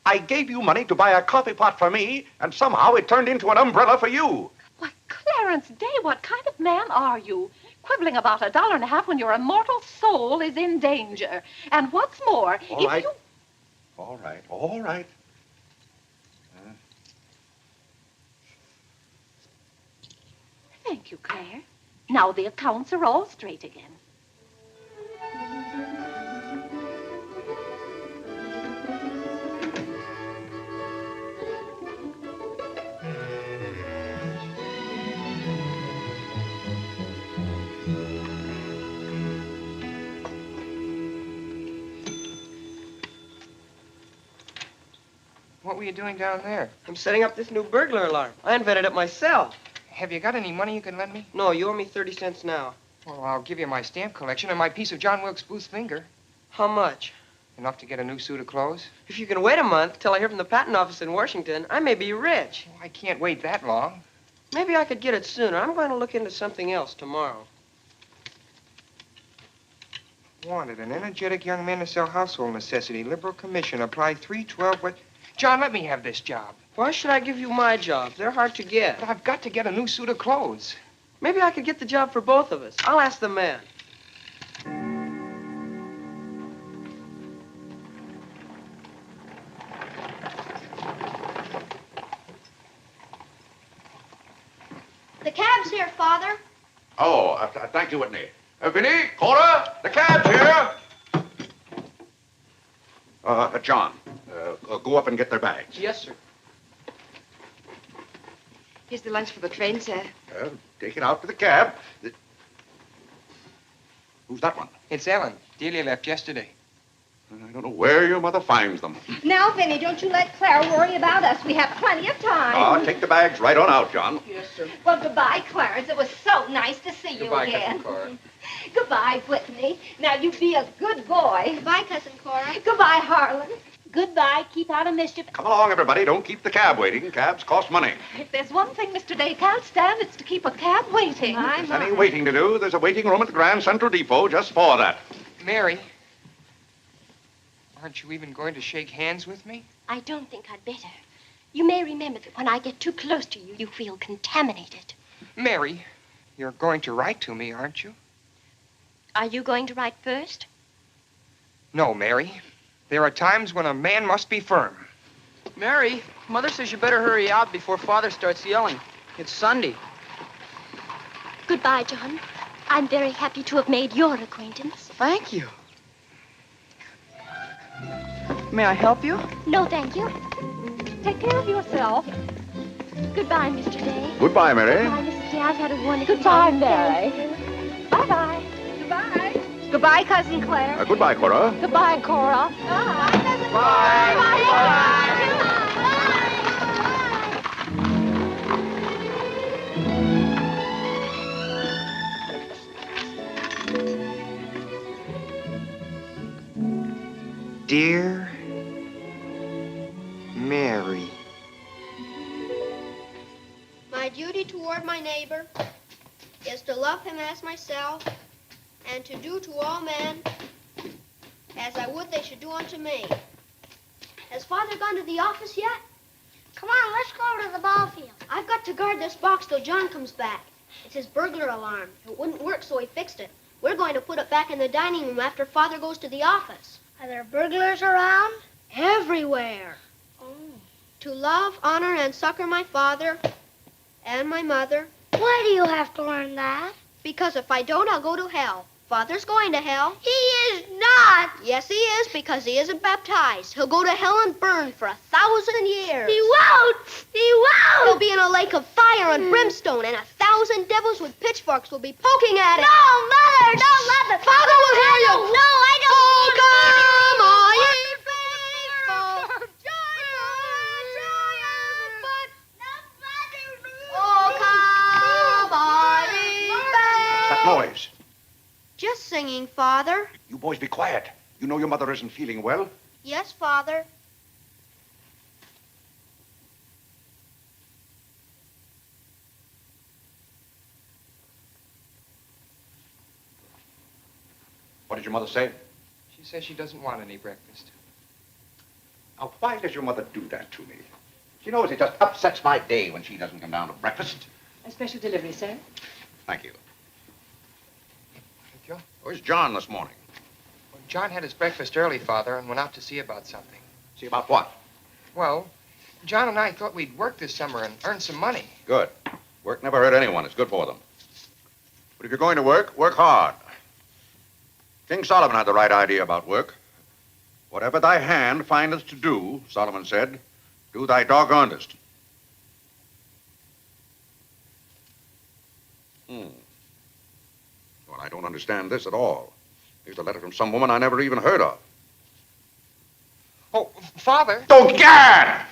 I gave you money to buy a coffee pot for me, and somehow it turned into an umbrella for you. Why, Clarence Day, what kind of man are you? Quibbling about $1.50 when your immortal soul is in danger. And what's more, All right. All right. Thank you, Claire. Now the accounts are all straight again. What were you doing down there? I'm setting up this new burglar alarm. I invented it myself. Have you got any money you can lend me? No, you owe me 30 cents now. Well, I'll give you my stamp collection and my piece of John Wilkes Booth's finger. How much? Enough to get a new suit of clothes. If you can wait a month till I hear from the patent office in Washington, I may be rich. Oh, I can't wait that long. Maybe I could get it sooner. I'm going to look into something else tomorrow. Wanted, an energetic young man to sell household necessity. Liberal commission. Apply 312. What? John, let me have this job. Why should I give you my jobs? They're hard to get. But I've got to get a new suit of clothes. Maybe I could get the job for both of us. I'll ask the man. The cab's here, Father. Oh, thank you, Whitney. Vinny, Cora, the cab's here. John, go up and get their bags. Yes, sir. Here's the lunch for the train, sir. Take it out to the cab. Who's that one? It's Ellen. Delia left yesterday. I don't know where your mother finds them. Now, Vinny, don't you let Clara worry about us. We have plenty of time. Take the bags right on out, John. Yes, sir. Well, goodbye, Clarence. It was so nice to see you Goodbye, again. Cousin Cora. Goodbye, Whitney. Now, you be a good boy. Goodbye, Cousin Cora. Goodbye, Harlan. Goodbye. Keep out of mischief. Come along, everybody. Don't keep the cab waiting. Cabs cost money. If there's one thing Mr. Day can't stand, it's to keep a cab waiting. If there's any waiting to do, there's a waiting room at the Grand Central Depot just for that. Mary, aren't you even going to shake hands with me? I don't think I'd better. You may remember that when I get too close to you, you feel contaminated. Mary, you're going to write to me, aren't you? Are you going to write first? No, Mary. There are times when a man must be firm. Mary, Mother says you better hurry out before Father starts yelling. It's Sunday. Goodbye, John. I'm very happy to have made your acquaintance. Thank you. May I help you? No, thank you. Take care of yourself. Goodbye, Mr. Day. Goodbye, Mary. Goodbye, Mrs. Day. I've had a wonderful Goodbye, time. Mary. Thank you. Bye-bye. Goodbye. Goodbye, Cousin Claire. Goodbye, Cora. Goodbye, Cora. Dear Mary. My duty toward my neighbor is to love him as myself and to do to all men as I would they should do unto me. Has Father gone to the office yet? Come on, let's go over to the ball field. I've got to guard this box till John comes back. It's his burglar alarm. It wouldn't work, so he fixed it. We're going to put it back in the dining room after Father goes to the office. Are there burglars around? Everywhere. Oh. To love, honor, and succor my father and my mother. Why do you have to learn that? Because if I don't, I'll go to hell. Father's going to hell. He is not. Yes, he is, because he isn't baptized. He'll go to hell and burn for 1,000 years. He won't. He won't. He'll be in a lake of fire and brimstone, and 1,000 devils with pitchforks will be poking at him. No, Mother, don't let the... Father will hear you. No, I don't. Oh, come on, ye faithful. Oh, come on, ye faithful. That noise. Just singing, Father. You boys be quiet. You know your mother isn't feeling well. Yes, Father. What did your mother say? She says she doesn't want any breakfast. Now, why does your mother do that to me? She knows it just upsets my day when she doesn't come down to breakfast. A special delivery, sir. Thank you. Thank you. Where's John this morning? Well, John had his breakfast early, Father, and went out to see about something. See about what? Well, John and I thought we'd work this summer and earn some money. Good. Work never hurt anyone. It's good for them. But if you're going to work, work hard. King Solomon had the right idea about work. Whatever thy hand findeth to do, Solomon said, do thy doggonedest. Well, I don't understand this at all. Here's a letter from some woman I never even heard of. Oh, Father. Don't gad!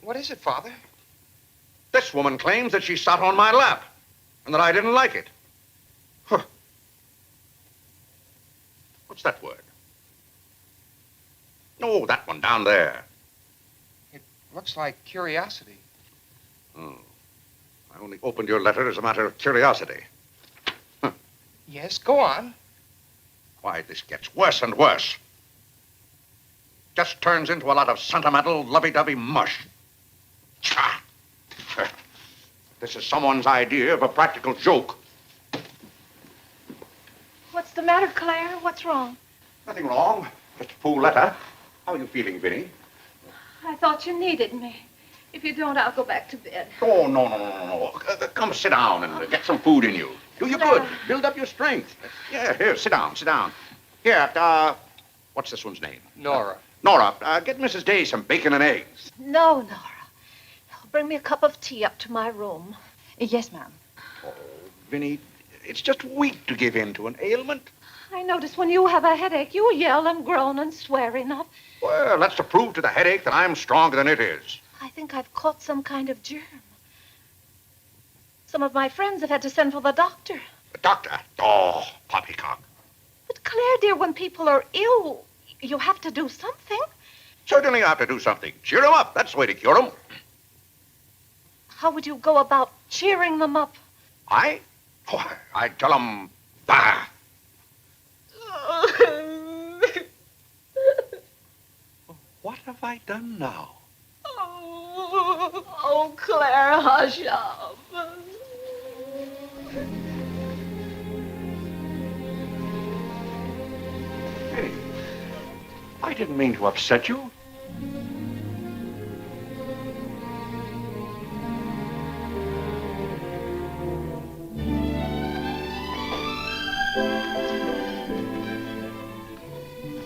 What is it, Father? This woman claims that she sat on my lap and that I didn't like it. Huh. What's that word? No, that one down there. It looks like curiosity. Oh. I only opened your letter as a matter of curiosity. Huh. Yes, go on. Why, this gets worse and worse. Just turns into a lot of sentimental, lovey-dovey mush. Cha! This is someone's idea of a practical joke. What's the matter, Claire? What's wrong? Nothing wrong. Just a fool letter. How are you feeling, Vinny? I thought you needed me. If you don't, I'll go back to bed. Oh, no. Come sit down and get some food in you. Do you good. Build up your strength. Yeah, here, sit down. Here, what's this one's name? Nora. Nora, get Mrs. Day some bacon and eggs. No, Nora. Bring me a cup of tea up to my room. Yes, ma'am. Oh, Vinny, it's just weak to give in to an ailment. I notice when you have a headache, you yell and groan and swear enough. Well, that's to prove to the headache that I'm stronger than it is. I think I've caught some kind of germ. Some of my friends have had to send for the doctor. The doctor? Oh, poppycock. But Claire, dear, when people are ill, you have to do something. Certainly I have to do something. Cheer them up. That's the way to cure them. How would you go about cheering them up? I'd tell them, bah. What have I done now? Oh, Claire, hush up. Hey, I didn't mean to upset you.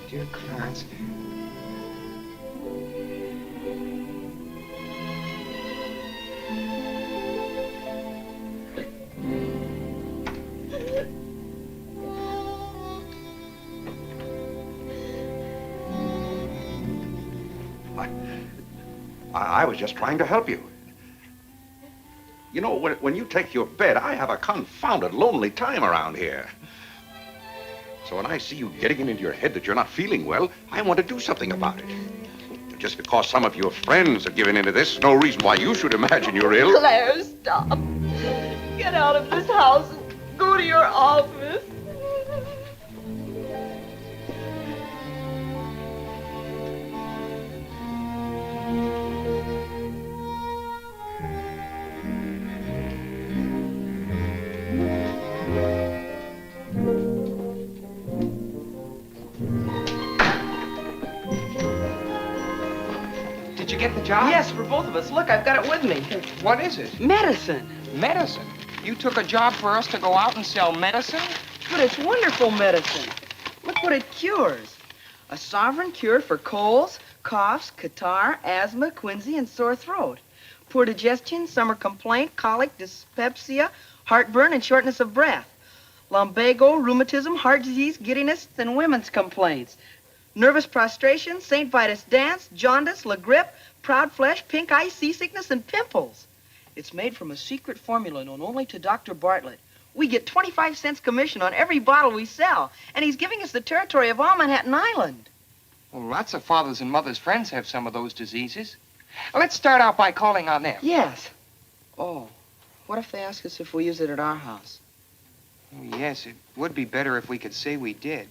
Dear Clarence. I was just trying to help you. You know, when you take your bed, I have a confounded lonely time around here. So when I see you getting it into your head that you're not feeling well, I want to do something about it. Just because some of your friends have given into this, no reason why you should imagine you're ill. Claire, stop. Get out of this house and go to your office. Did you get the job? Yes, for both of us. Look, I've got it with me. What is it? Medicine. Medicine? You took a job for us to go out and sell medicine? But it's wonderful medicine. Look what it cures. A sovereign cure for colds, coughs, catarrh, asthma, quinsy, and sore throat. Poor digestion, summer complaint, colic, dyspepsia, heartburn, and shortness of breath. Lumbago, rheumatism, heart disease, giddiness, and women's complaints. Nervous prostration, St. Vitus dance, jaundice, la grippe, proud flesh, pink eye, seasickness, and pimples. It's made from a secret formula known only to Dr. Bartlett. We get 25 cents commission on every bottle we sell, and he's giving us the territory of all Manhattan Island. Well, lots of fathers and mothers' friends have some of those diseases. Let's start out by calling on them. Yes. Oh, what if they ask us if we use it at our house? Oh, yes, it would be better if we could say we did.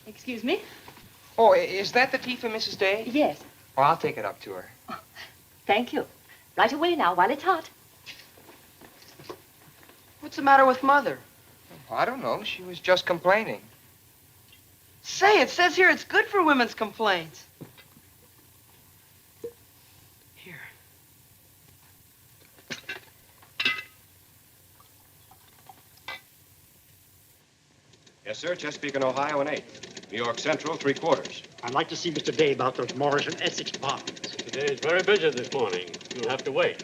Excuse Excuse me? Oh, is that the tea for Mrs. Day? Yes. Oh, I'll take it up to her. Thank you. Right away now, while it's hot. What's the matter with Mother? I don't know. She was just complaining. Say, it says here it's good for women's complaints. Here. Yes, sir. Chesapeake and Ohio, an 8. New York Central, 3/4. I'd like to see Mr. Day about those Morris and Essex bonds. Today is very busy this morning. You'll have to wait.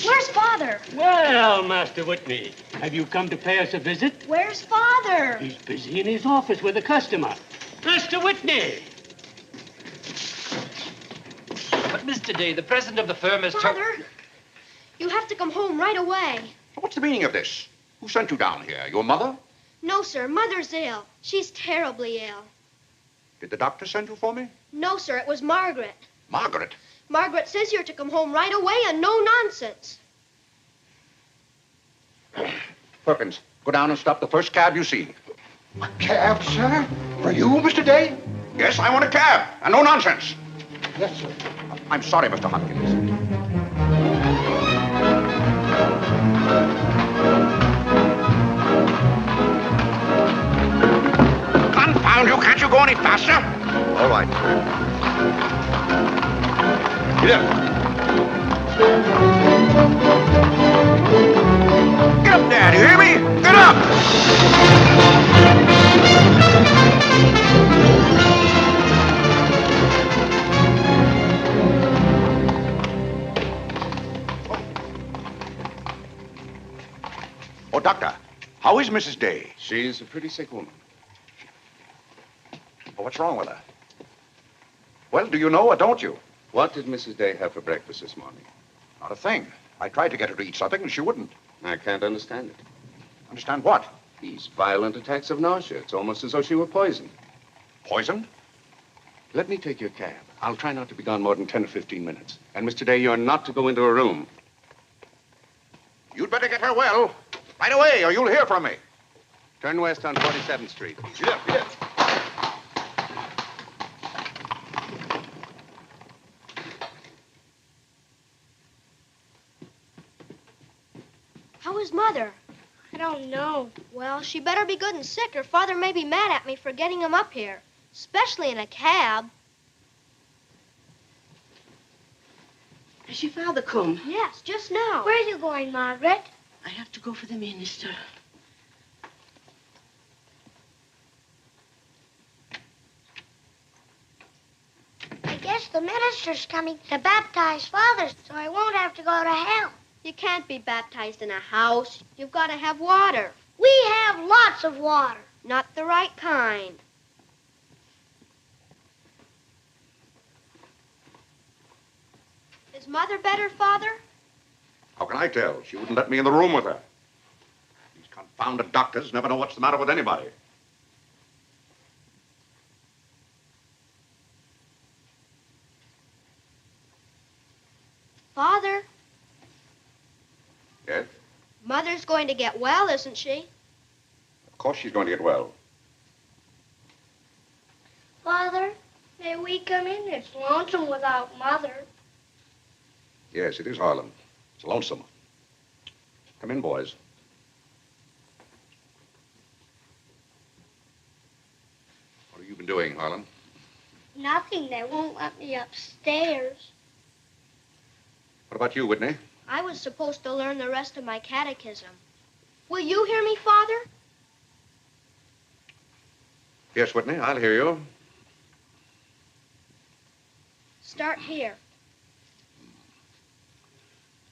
Where's Father? Well, Master Whitney, have you come to pay us a visit? Where's Father? He's busy in his office with a customer. Master Whitney! But, Mr. Day, the president of the firm is... Father, you have to come home right away. What's the meaning of this? Who sent you down here? Your mother? No, sir. Mother's ill. She's terribly ill. Did the doctor send you for me? No, sir. It was Margaret. Margaret? Margaret says you're to come home right away and no nonsense. Perkins, go down and stop the first cab you see. A cab, sir? For you, Mr. Day? Yes, I want a cab, and no nonsense. Yes, sir. I'm sorry, Mr. Hopkins. Confound you, can't you go any faster? All right. Get up there, do you hear me? Get up! Oh, Doctor, how is Mrs. Day? She's a pretty sick woman. Oh, what's wrong with her? Well, do you know or don't you? What did Mrs. Day have for breakfast this morning? Not a thing. I tried to get her to eat something, and she wouldn't. I can't understand it. Understand what? These violent attacks of nausea. It's almost as though she were poisoned. Poisoned? Let me take your cab. I'll try not to be gone more than 10 or 15 minutes. And, Mr. Day, you're not to go into a room. You'd better get her well. Right away, or you'll hear from me. Turn west on 47th Street. Get up, get up. How is Mother? I don't know. Well, she better be good and sick, or Father may be mad at me for getting him up here. Especially in a cab. Has your father come? Yes, just now. Where are you going, Margaret? I have to go for the minister. I guess the minister's coming to baptize Father, so I won't have to go to hell. You can't be baptized in a house. You've got to have water. We have lots of water. Not the right kind. Is Mother better, Father? How can I tell? She wouldn't let me in the room with her. These confounded doctors never know what's the matter with anybody. Father, Yes? Mother's going to get well, isn't she? Of course she's going to get well. Father, may we come in? It's lonesome without Mother. Yes, it is, Harlan. It's lonesome. Come in, boys. What have you been doing, Harlan? Nothing. They won't let me upstairs. What about you, Whitney? I was supposed to learn the rest of my catechism. Will you hear me, Father? Yes, Whitney, I'll hear you. Start here.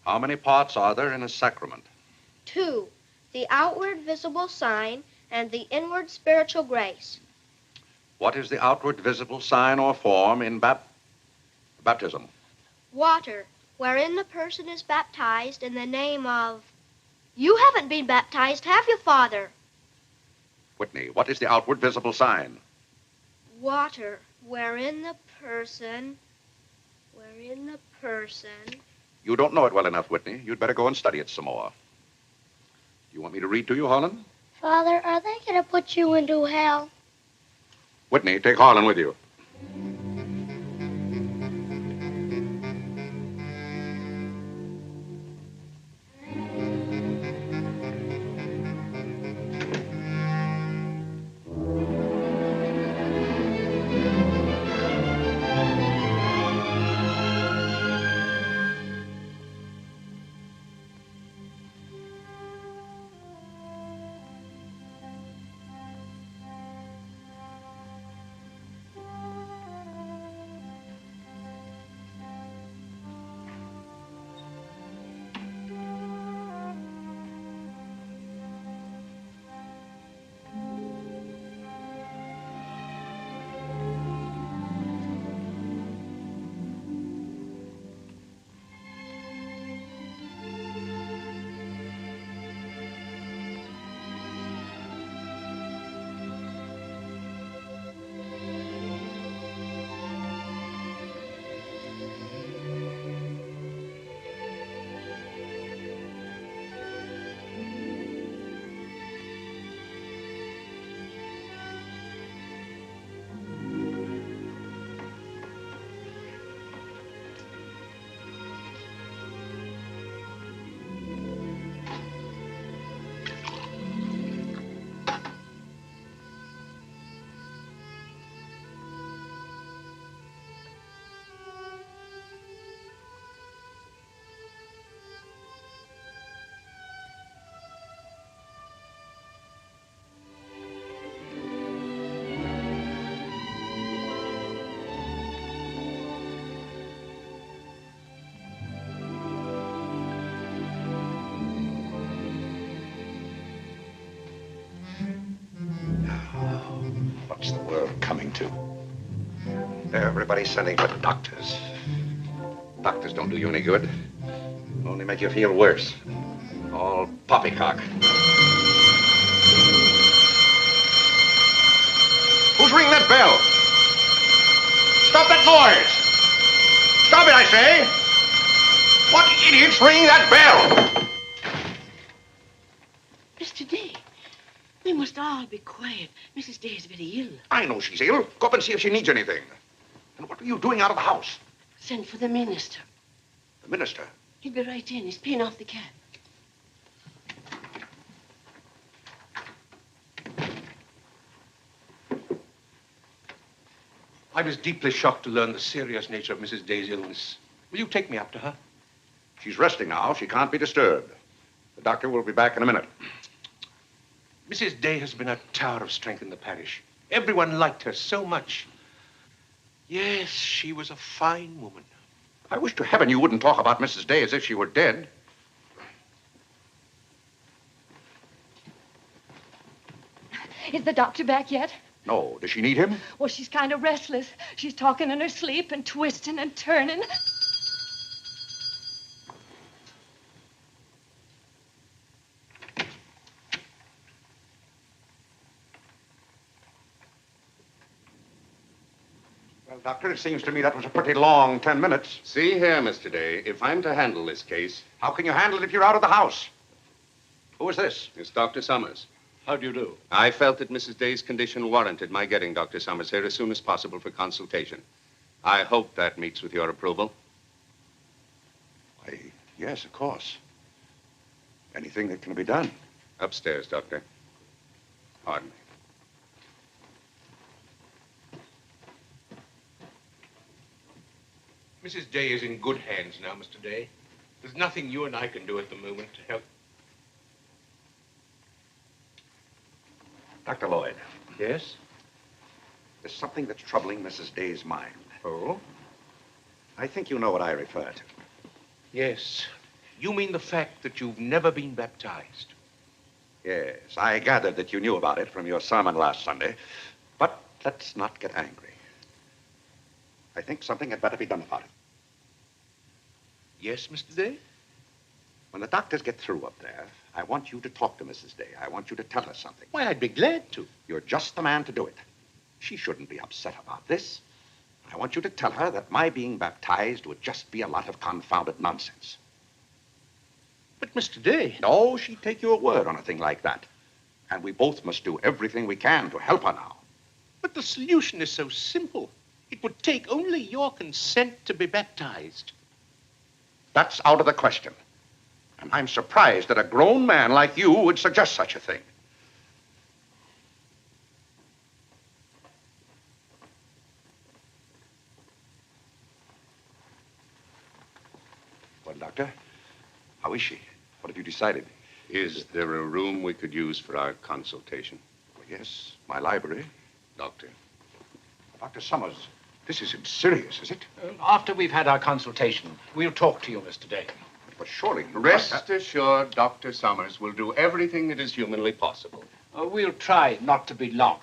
How many parts are there in a sacrament? 2, the outward visible sign and the inward spiritual grace. What is the outward visible sign or form in baptism? Water, wherein the person is baptized in the name of... You haven't been baptized, have you, Father? Whitney, what is the outward visible sign? Water, wherein the person... You don't know it well enough, Whitney. You'd better go and study it some more. You want me to read to you, Harlan? Father, are they going to put you into hell? Whitney, take Harlan with you. What's the world coming to? Everybody's sending for doctors. Doctors don't do you any good. Only make you feel worse. All poppycock. Who's ringing that bell? Stop that noise! Stop it, I say! What idiot's ringing that bell? Mr. Day, we must all be quiet. Mrs. Day is very ill. I know she's ill. Go up and see if she needs anything. And what are you doing out of the house? Send for the minister. The minister? He'll be right in. He's paying off the cab. I was deeply shocked to learn the serious nature of Mrs. Day's illness. Will you take me up to her? She's resting now. She can't be disturbed. The doctor will be back in a minute. Mrs. Day has been a tower of strength in the parish. Everyone liked her so much. Yes, she was a fine woman. I wish to heaven you wouldn't talk about Mrs. Day as if she were dead. Is the doctor back yet? No. Does she need him? Well, she's kind of restless. She's talking in her sleep and twisting and turning. Well, Doctor, it seems to me that was a pretty long 10 minutes. See here, Mr. Day, if I'm to handle this case... How can you handle it if you're out of the house? Who is this? It's Dr. Summers. How do you do? I felt that Mrs. Day's condition warranted my getting Dr. Summers here as soon as possible for consultation. I hope that meets with your approval. Why, yes, of course. Anything that can be done. Upstairs, Doctor. Pardon me. Mrs. Day is in good hands now, Mr. Day. There's nothing you and I can do at the moment to help. Dr. Lloyd. Yes? There's something that's troubling Mrs. Day's mind. Oh? I think you know what I refer to. Yes. You mean the fact that you've never been baptized? Yes, I gathered that you knew about it from your sermon last Sunday. But let's not get angry. I think something had better be done about it. Yes, Mr. Day? When the doctors get through up there, I want you to talk to Mrs. Day. I want you to tell her something. Why, I'd be glad to. You're just the man to do it. She shouldn't be upset about this. I want you to tell her that my being baptized would just be a lot of confounded nonsense. But, Mr. Day... No, she'd take your word on a thing like that. And we both must do everything we can to help her now. But the solution is so simple. It would take only your consent to be baptized. That's out of the question. And I'm surprised that a grown man like you would suggest such a thing. Well, Doctor, how is she? What have you decided? Is there a room we could use for our consultation? Well, yes, my library. Doctor. Dr. Summers, this isn't serious, is it? After we've had our consultation, we'll talk to you, Mr. Day. But surely you Rest assured, Dr. Summers will do everything that is humanly possible. We'll try not to be long.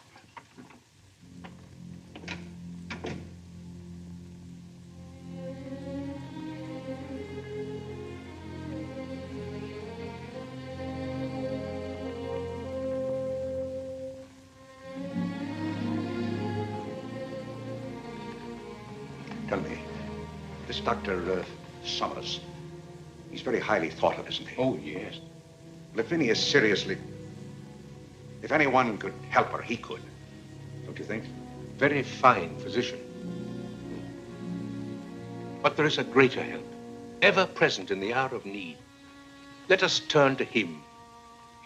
Tell me, this Dr. Summers, he's very highly thought of, isn't he? Oh, yes. Well, if Vinny is seriously... If anyone could help her, he could. Don't you think? Very fine physician. But there is a greater help, ever present in the hour of need. Let us turn to him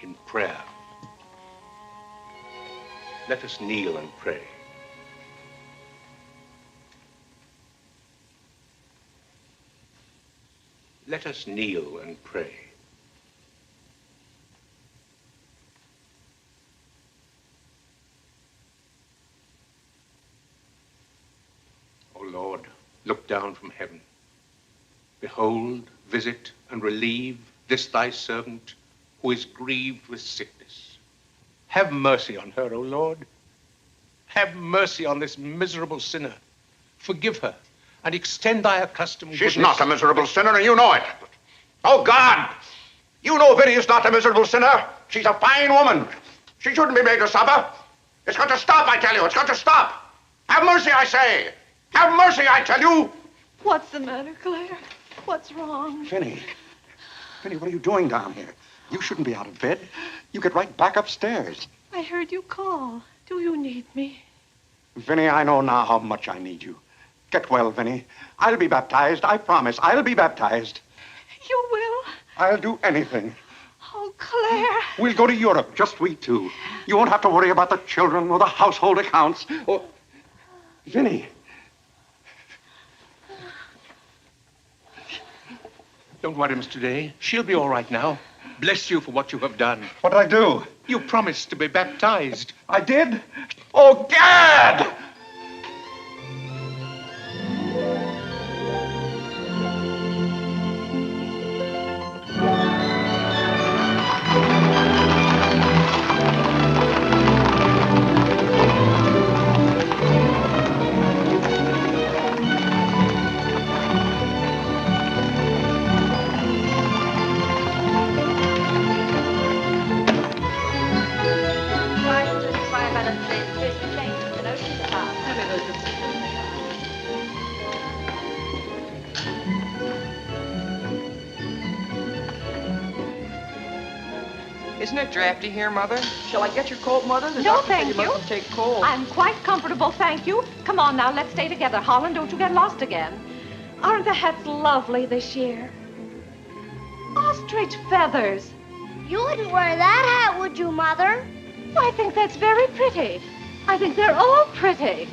in prayer. Let us kneel and pray. Let us kneel and pray. O Lord, look down from heaven. Behold, visit, and relieve this thy servant who is grieved with sickness. Have mercy on her, O Lord. Have mercy on this miserable sinner. Forgive her, and extend thy accustomed She's goodness. not a miserable sinner, and you know it. Oh, God! You know Vinny is not a miserable sinner. She's a fine woman. She shouldn't be made to suffer. It's got to stop, I tell you. It's got to stop. Have mercy, I say. Have mercy, I tell you. What's the matter, Claire? What's wrong? Vinny. Vinny, what are you doing down here? You shouldn't be out of bed. You get right back upstairs. I heard you call. Do you need me? Vinny, I know now how much I need you. Get well, Vinny. I'll be baptized. I promise. I'll be baptized. You will? I'll do anything. Oh, Claire. We'll go to Europe, just we two. You won't have to worry about the children or the household accounts. Or... Vinny. Don't worry, Mr. Day. She'll be all right now. Bless you for what you have done. What did I do? You promised to be baptized. I did? Oh, Gad! Isn't it drafty here, Mother? Shall I get your coat, Mother? The No, doctor said thank you you. mustn't take cold. I'm quite comfortable, thank you. Come on now, let's stay together. Holland, don't you get lost again. Aren't the hats lovely this year? Ostrich feathers. You wouldn't wear that hat, would you, Mother? I think that's very pretty. I think they're all pretty.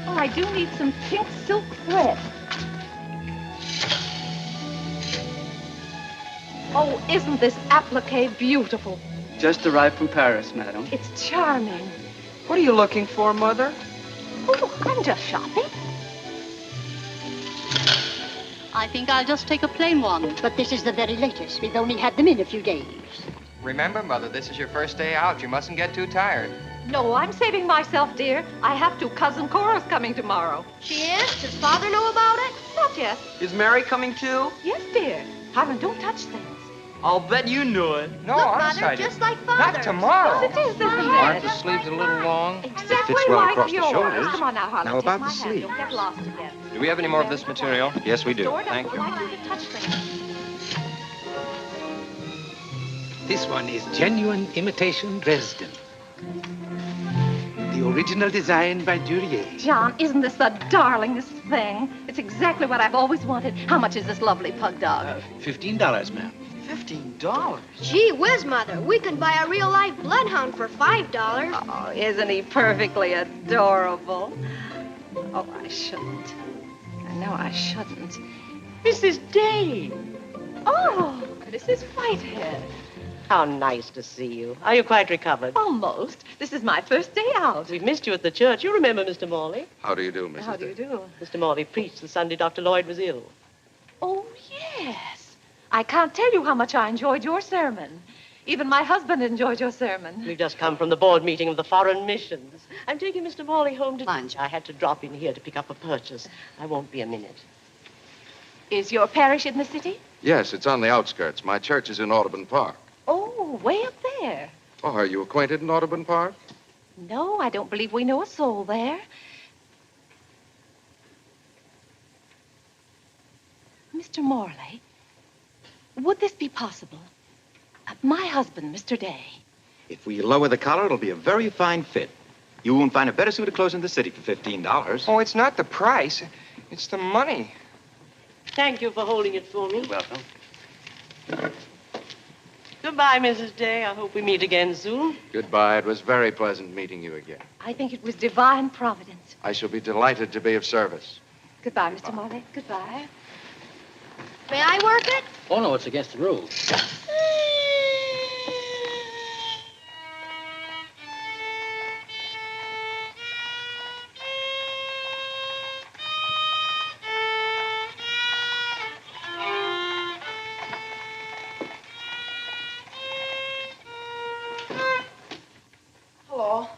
Oh, I do need some pink silk thread. Oh, isn't this applique beautiful? Just arrived from Paris, madam. It's charming. What are you looking for, Mother? Oh, I'm just shopping. I think I'll just take a plain one. But this is the very latest. We've only had them in a few days. Remember, Mother, this is your first day out. You mustn't get too tired. No, I'm saving myself, dear. I have to. Cousin Cora's coming tomorrow. She is? Does Father know about it? Not yet. Is Mary coming too? Yes, dear. Harlan, don't touch things. I'll bet you knew it. No, Look, I'm Mother, excited. just like Father. Not tomorrow. Yes, it is, isn't it? Aren't the sleeves a little long? Exactly Fits well like across the yours. shoulders. Come on now, Harlan. Now take about my the hand. sleeve. You'll get lost again. Do we have any more of this material? Yes, we do. Store doesn't Thank you. like you to touch things. This one is genuine imitation Dresden. The original design by Duryea. John, isn't this the darlingest thing? It's exactly what I've always wanted. How much is this lovely pug dog? $15, ma'am. $15? Gee whiz, Mother. We can buy a real-life bloodhound for $5. Oh, isn't he perfectly adorable? Oh, I shouldn't. I know I shouldn't. Mrs. Day. Oh, Mrs. Whitehead. How nice to see you. Are you quite recovered? Almost. This is my first day out. We've missed you at the church. You remember Mr. Morley? How do you do, Mrs. How do you do? Mr. Morley preached the Sunday Dr. Lloyd was ill. Oh, yes. I can't tell you how much I enjoyed your sermon. Even my husband enjoyed your sermon. We've just come from the board meeting of the Foreign Missions. I'm taking Mr. Morley home to lunch. I had to drop in here to pick up a purchase. I won't be a minute. Is your parish in the city? Yes, it's on the outskirts. My church is in Audubon Park. Oh, way up there. Oh, are you acquainted in Audubon Park? No, I don't believe we know a soul there. Mr. Morley, would this be possible? My husband, Mr. Day. If we lower the collar, it'll be a very fine fit. You won't find a better suit of clothes in the city for $15. Oh, it's not the price. It's the money. Thank you for holding it for me. Welcome. Goodbye, Mrs. Day. I hope we meet again soon. Goodbye. It was very pleasant meeting you again. I think it was divine providence. I shall be delighted to be of service. Goodbye, Mr. Morley. Goodbye. May I work it? Oh, no, it's against the rules. Hello.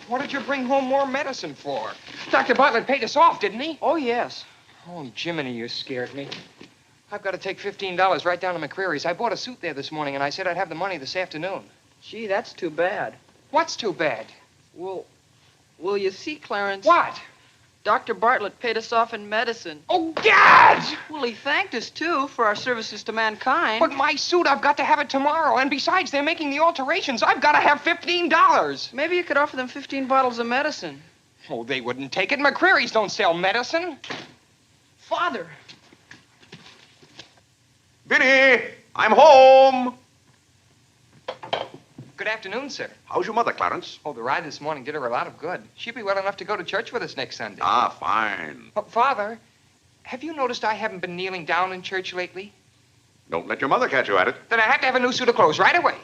What did you bring home more medicine for? Dr. Bartlett paid us off, didn't he? Oh, yes. Oh, Jiminy, you scared me. I've got to take $15 right down to McCreary's. I bought a suit there this morning, and I said I'd have the money this afternoon. Gee, that's too bad. What's too bad? Well, you see, Clarence... What? Dr. Bartlett paid us off in medicine. Oh, Gad! Well, he thanked us, too, for our services to mankind. But my suit, I've got to have it tomorrow. And besides, they're making the alterations. I've got to have $15. Maybe you could offer them 15 bottles of medicine. Oh, they wouldn't take it. McCreary's don't sell medicine. Father. Vinny, I'm home. Good afternoon, sir. How's your mother, Clarence? Oh, the ride this morning did her a lot of good. She'll be well enough to go to church with us next Sunday. Ah, fine. Oh, Father, have you noticed I haven't been kneeling down in church lately? Don't let your mother catch you at it. Then I have to have a new suit of clothes right away.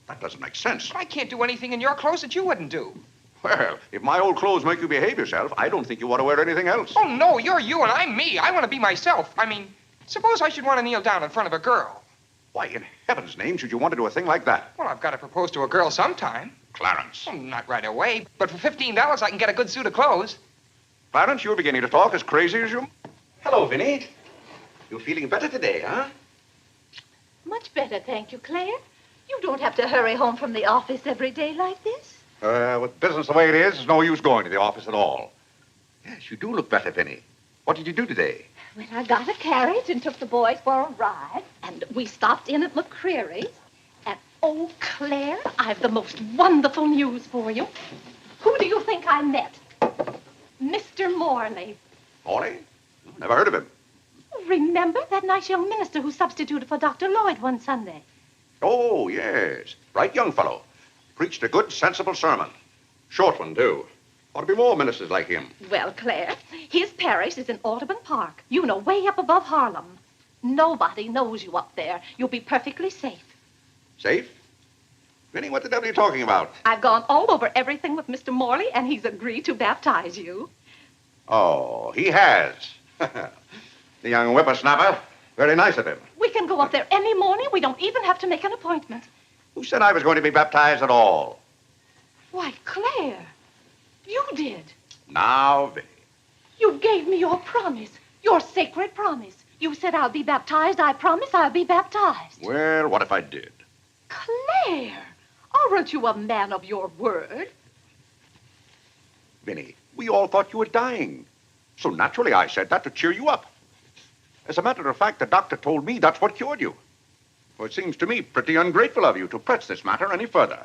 That doesn't make sense. But I can't do anything in your clothes that you wouldn't do. Well, if my old clothes make you behave yourself, I don't think you ought to wear anything else. Oh, no, you're you and I'm me. I want to be myself. I mean, suppose I should want to kneel down in front of a girl. Why, in heaven's name, should you want to do a thing like that? Well, I've got to propose to a girl sometime. Clarence. Well, not right away, but for $15 I can get a good suit of clothes. Clarence, you're beginning to talk as crazy as you... Hello, Vinny. You're feeling better today, huh? Much better, thank you, Claire. You don't have to hurry home from the office every day like this. With business the way it is, there's no use going to the office at all. Yes, you do look better, Vinny. What did you do today? Well, I got a carriage and took the boys for a ride, and we stopped in at McCreary's. And, oh, Claire, I've the most wonderful news for you. Who do you think I met? Mr. Morley. Morley? Never heard of him. Remember that nice young minister who substituted for Dr. Lloyd one Sunday? Oh, yes. Right young fellow. Preached a good, sensible sermon. Short one, too. Ought to be more ministers like him. Well, Claire, his parish is in Audubon Park. You know, way up above Harlem. Nobody knows you up there. You'll be perfectly safe. Safe? Vinny, what the devil are you talking about? I've gone all over everything with Mr. Morley, and he's agreed to baptize you. Oh, he has. The young whippersnapper. Very nice of him. We can go up there any morning. We don't even have to make an appointment. Who said I was going to be baptized at all? Why, Claire, you did. Now, Vinny. You gave me your promise, your sacred promise. You said I'll be baptized. I promise I'll be baptized. Well, what if I did? Claire, aren't you a man of your word? Vinny, we all thought you were dying. So naturally I said that to cheer you up. As a matter of fact, the doctor told me that's what cured you. Well, it seems to me pretty ungrateful of you to press this matter any further.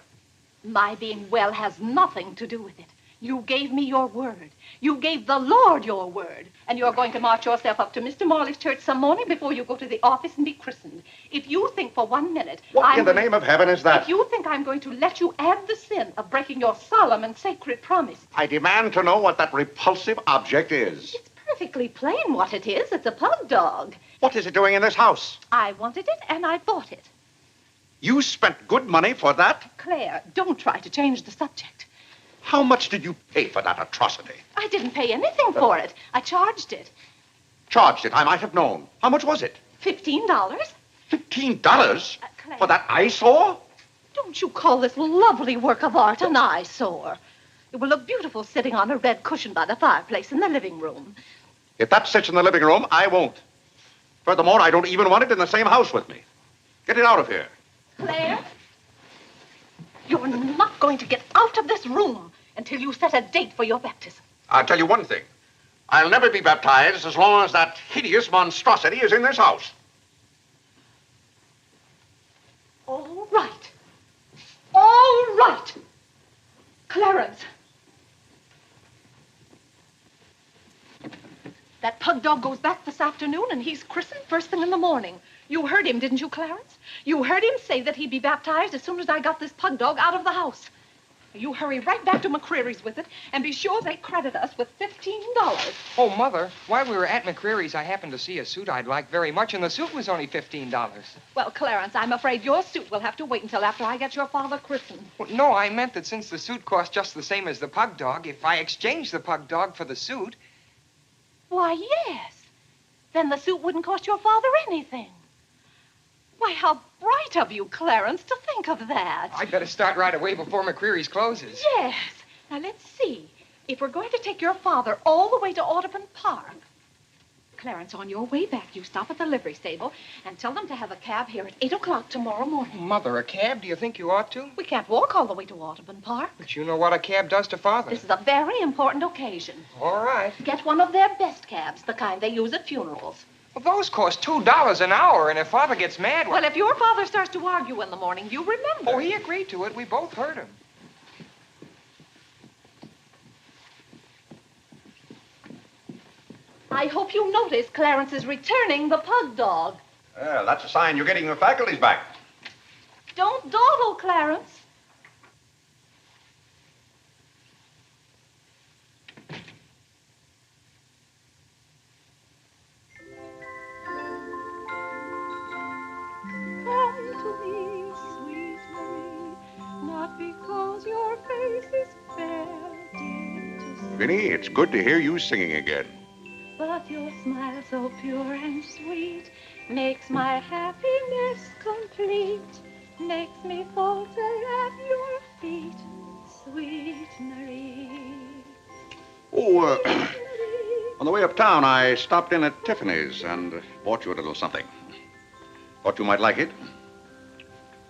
My being well has nothing to do with it. You gave me your word. You gave the Lord your word. And you're going to march yourself up to Mr. Morley's church some morning before you go to the office and be christened. If you think for 1 minute... What in the name of heaven is that? If you think I'm going to let you add the sin of breaking your solemn and sacred promise... I demand to know what that repulsive object is. It's perfectly plain what it is. It's a pug dog. What is it doing in this house? I wanted it and I bought it. You spent good money for that? Claire, don't try to change the subject. How much did you pay for that atrocity? I didn't pay anything for it. I charged it. Charged it, I might have known. How much was it? $15. $15? Claire, For that eyesore? don't you call this lovely work of art an eyesore? It will look beautiful sitting on a red cushion by the fireplace in the living room. If that sits in the living room, I won't. Furthermore, I don't even want it in the same house with me. Get it out of here. Claire, you're not going to get out of this room until you set a date for your baptism. I'll tell you one thing. I'll never be baptized as long as that hideous monstrosity is in this house. All right. All right. Clarence. That pug dog goes back this afternoon, and he's christened first thing in the morning. You heard him, didn't you, Clarence? You heard him say that he'd be baptized as soon as I got this pug dog out of the house. You hurry right back to McCreary's with it, and be sure they credit us with $15. Oh, Mother, while we were at McCreary's, I happened to see a suit I'd like very much, and the suit was only $15. Well, Clarence, I'm afraid your suit will have to wait until after I get your father christened. Well, no, I meant that since the suit cost just the same as the pug dog, if I exchange the pug dog for the suit... Why, yes. Then the suit wouldn't cost your father anything. Why, how bright of you, Clarence, to think of that. I'd better start right away before McCreary's closes. Yes. Now, let's see. If we're going to take your father all the way to Audubon Park... Clarence, on your way back, you stop at the livery stable and tell them to have a cab here at 8 o'clock tomorrow morning. Mother, a cab? Do you think you ought to? We can't walk all the way to Audubon Park. But you know what a cab does to Father. This is a very important occasion. All right. Get one of their best cabs, the kind they use at funerals. Well, those cost $2 an hour, and if Father gets mad... Well, if your father starts to argue in the morning, you remember. Oh, he agreed to it. We both heard him. I hope you notice Clarence is returning the pug dog. Well, that's a sign you're getting your faculties back. Don't dawdle, Clarence. Come to me, sweet Marie, not because your face is fair, dear to see. Vinny, it's good to hear you singing again. But your smile so pure and sweet makes my happiness complete, makes me falter at your feet, sweet Marie. Oh, on the way uptown, I stopped in at Tiffany's and bought you a little something. Thought you might like it.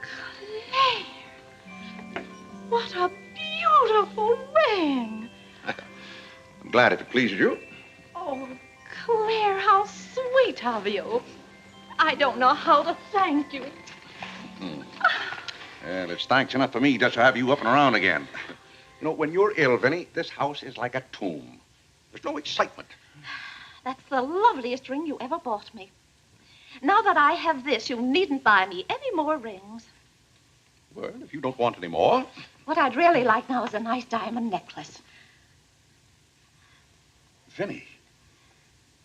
Claire, what a beautiful ring. I'm glad if it pleases you. Oh, Claire, how sweet of you. I don't know how to thank you. Well, it's thanks enough for me just to have you up and around again. You know, when you're ill, Vinny, this house is like a tomb. There's no excitement. That's the loveliest ring you ever bought me. Now that I have this, you needn't buy me any more rings. Well, if you don't want any more. What I'd really like now is a nice diamond necklace. Vinny,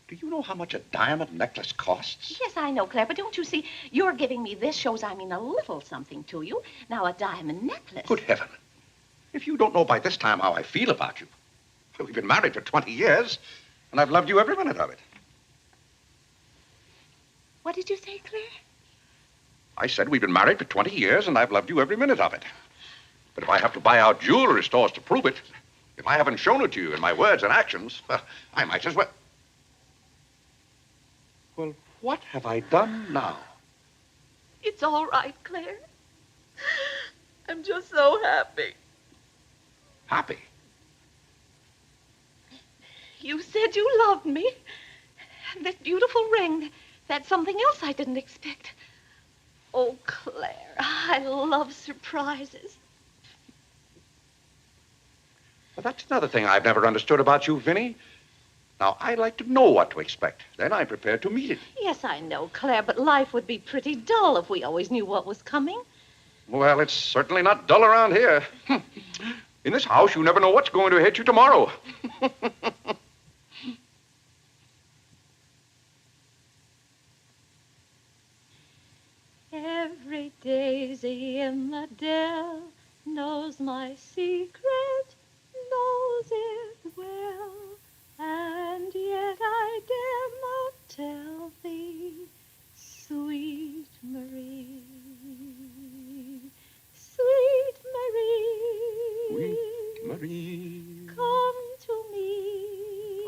do you know how much a diamond necklace costs? Yes, I know, Claire, but don't you see, you're giving me this shows I mean a little something to you. Now, a diamond necklace. Good heaven. If you don't know by this time how I feel about you. Well, we've been married for 20 years, and I've loved you every minute of it. What did you say, Claire? I said we've been married for 20 years, and I've loved you every minute of it. But if I have to buy out jewelry stores to prove it, if I haven't shown it to you in my words and actions, well, I might as well... Well, what have I done now? It's all right, Claire. I'm just so happy. Happy? You said you loved me. And this beautiful ring, that's something else I didn't expect. Oh, Claire, I love surprises. Well, that's another thing I've never understood about you, Vinny. Now, I like to know what to expect. Then I'm prepared to meet it. Yes, I know, Claire, but life would be pretty dull if we always knew what was coming. Well, it's certainly not dull around here. In this house, you never know what's going to hit you tomorrow. Every daisy in the dell knows my secret, knows it well, and yet I dare not tell thee, sweet Marie, sweet Marie, Sweet Marie, come to me,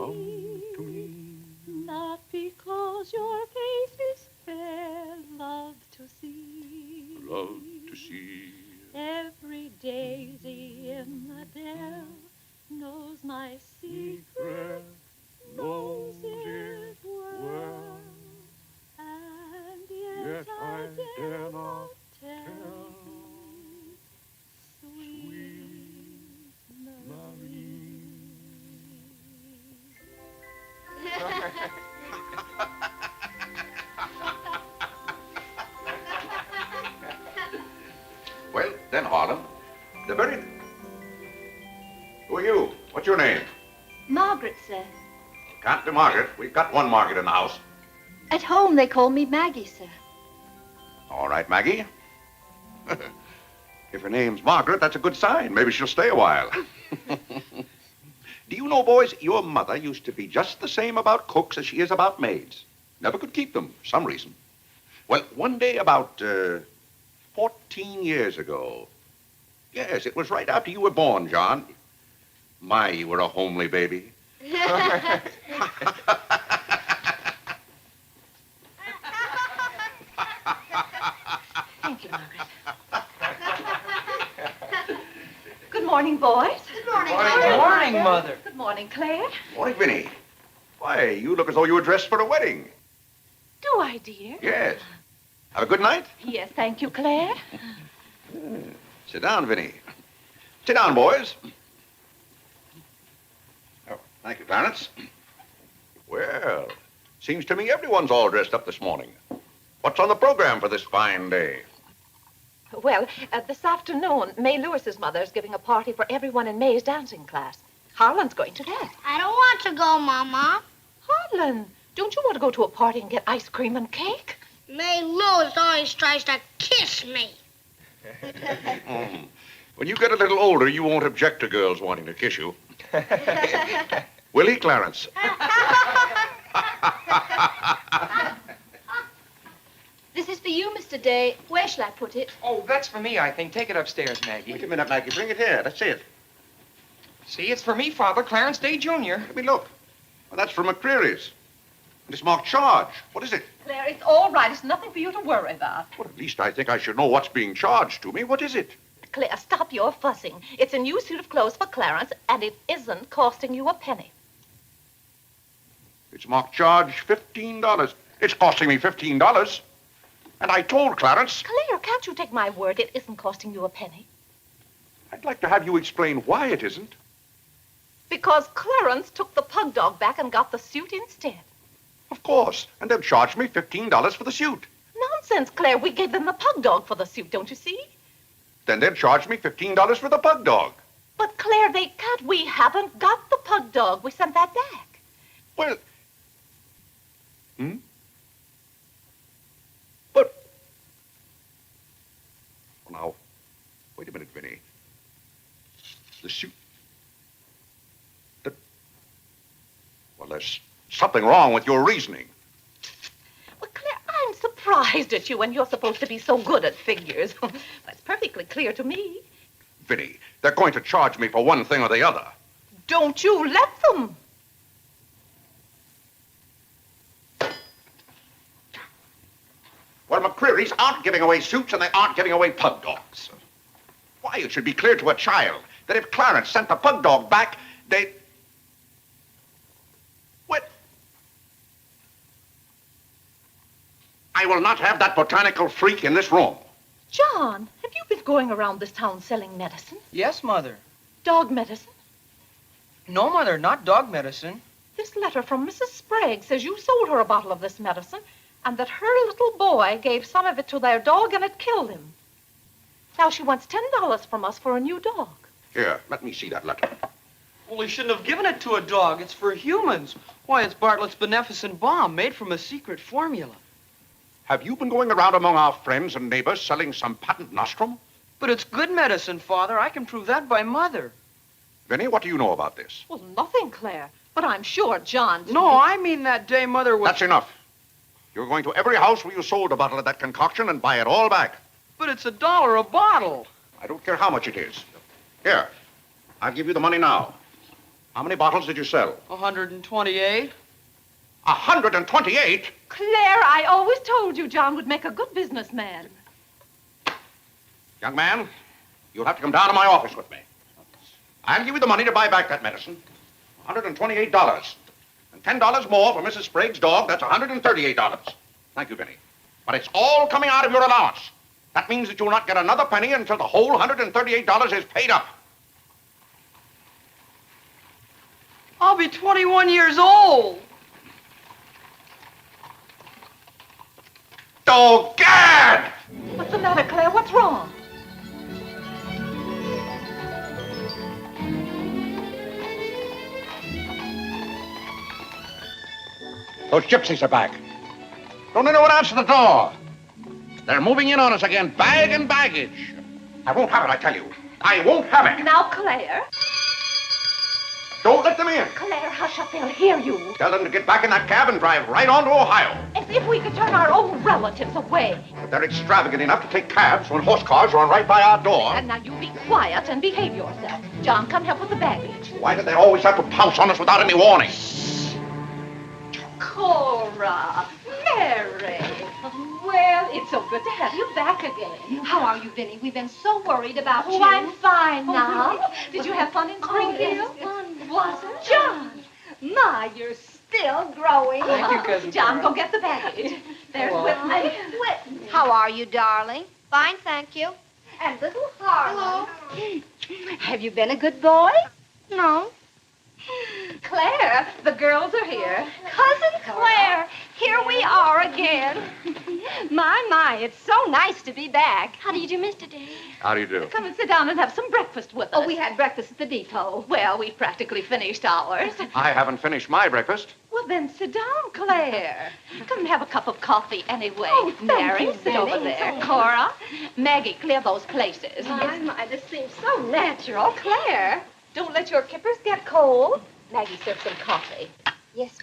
not because your face is fair, love to see. love to see. Every daisy in the dell knows my secret, knows it well, and yet I dare not tell thee, sweet Marie. Well, then, Harlan, the very... Who are you? What's your name? Margaret, sir. Can't be Margaret. We've got one Margaret in the house. At home, they call me Maggie, sir. All right, Maggie. If her name's Margaret, that's a good sign. Maybe she'll stay a while. Do you know, boys, your mother used to be just the same about cooks as she is about maids. Never could keep them, for some reason. Well, one day about 14 years ago. Yes, it was right after you were born, John. My, you were a homely baby. Thank you, Margaret. Good morning, boys. Good morning, Good morning, Mother. Good morning, Claire. Morning, Vinny. Why, you look as though you were dressed for a wedding. Do I, dear? Yes. Have a good night? Yes, thank you, Claire. Sit down, Vinny. Sit down, boys. Oh, thank you, Clarence. Well, seems to me everyone's all dressed up this morning. What's on the program for this fine day? Well, this afternoon, May Lewis's mother is giving a party for everyone in May's dancing class. Harlan's going to that. I don't want to go, Mama. Harlan, don't you want to go to a party and get ice cream and cake? May Lewis always tries to kiss me. When you get a little older, you won't object to girls wanting to kiss you. Will he, Clarence? This is for you, Mr. Day. Where shall I put it? Oh, that's for me, I think. Take it upstairs, Maggie. Wait a minute, Maggie. Bring it here. Let's see it. See, it's for me, Father. Clarence Day, Jr. Let me look. Well, that's from McCreary's. And it's marked charge. What is it? Claire, it's all right. It's nothing for you to worry about. Well, at least I think I should know what's being charged to me. What is it? Claire, stop your fussing. It's a new suit of clothes for Clarence, and it isn't costing you a penny. It's marked charge $15. It's costing me $15. And I told Clarence... Claire, can't you take my word? It isn't costing you a penny. I'd like to have you explain why it isn't. Because Clarence took the pug dog back and got the suit instead. Of course. And they'll charge me $15 for the suit. Nonsense, Claire. We gave them the pug dog for the suit, don't you see? Then they'll charge me $15 for the pug dog. But, Claire, they can't. We haven't got the pug dog. We sent that back. Well... But... Well, now, wait a minute, Vinny. The suit... Well, there's something wrong with your reasoning. Well, Claire, I'm surprised at you when you're supposed to be so good at figures. That's perfectly clear to me. Vinny, they're going to charge me for one thing or the other. Don't you let them. Well, McCreary's aren't giving away suits and they aren't giving away pug dogs. Why, it should be clear to a child that if Clarence sent the pug dog back, they... What? I will not have that botanical freak in this room. John, have you been going around this town selling medicine? Yes, Mother. Dog medicine? No, Mother, not dog medicine. This letter from Mrs. Sprague says you sold her a bottle of this medicine and that her little boy gave some of it to their dog and it killed him. Now she wants $10 from us for a new dog. Here, let me see that letter. Well, he shouldn't have given it to a dog. It's for humans. Why, it's Bartlett's beneficent balm made from a secret formula. Have you been going around among our friends and neighbors selling some patent nostrum? But it's good medicine, Father. I can prove that by Mother. Vinny, what do you know about this? Well, nothing, Claire. But I'm sure John... No, I mean that day Mother was... That's enough. You're going to every house where you sold a bottle of that concoction and buy it all back. But it's $1 a bottle. I don't care how much it is. Here, I'll give you the money now. How many bottles did you sell? 128. 128? Claire, I always told you John would make a good businessman. Young man, you'll have to come down to my office with me. I'll give you the money to buy back that medicine. $128. And $10 more for Mrs. Sprague's dog. That's $138. Thank you, Vinny. But it's all coming out of your allowance. That means that you'll not get another penny until the whole $138 is paid up. I'll be 21 years old. Oh, Gad! What's the matter, Claire? What's wrong? Those gypsies are back. Don't anyone answer the door. They're moving in on us again, bag and baggage. I won't have it, I tell you. I won't have it. Now, Claire. Don't let them in. Claire, hush up. They'll hear you. Tell them to get back in that cab and drive right on to Ohio. As if we could turn our own relatives away. But they're extravagant enough to take cabs when horse cars run right by our door. And now you be quiet and behave yourself. John, come help with the baggage. Why do they always have to pounce on us without any warning? Cora, Mary. Well, it's so good to have you back again. How are you, Vinny? We've been so worried about you. Oh, I'm fine now. really? Did you have fun in Springfield? Was it? John, my, you're still growing. Thank you, Cousin John, Cora. go get the baggage. There's Hello. Whitney. How are you, darling? Fine, thank you. And little Harlan. Hello. Have you been a good boy? No. Claire, the girls are here. Cousin Claire, here we are again. My, it's so nice to be back. How do you do, Mr. Day? How do you do? Come and sit down and have some breakfast with us. Oh, we had breakfast at the depot. Well, we've practically finished ours. I haven't finished my breakfast. Well, then sit down, Claire. Come and have a cup of coffee anyway. Oh, thank Mary, you, sit over Vinny. there. Cora, Maggie, clear those places. My, this seems so natural. Claire, don't let your kippers get cold. Maggie, serve some coffee. Yes,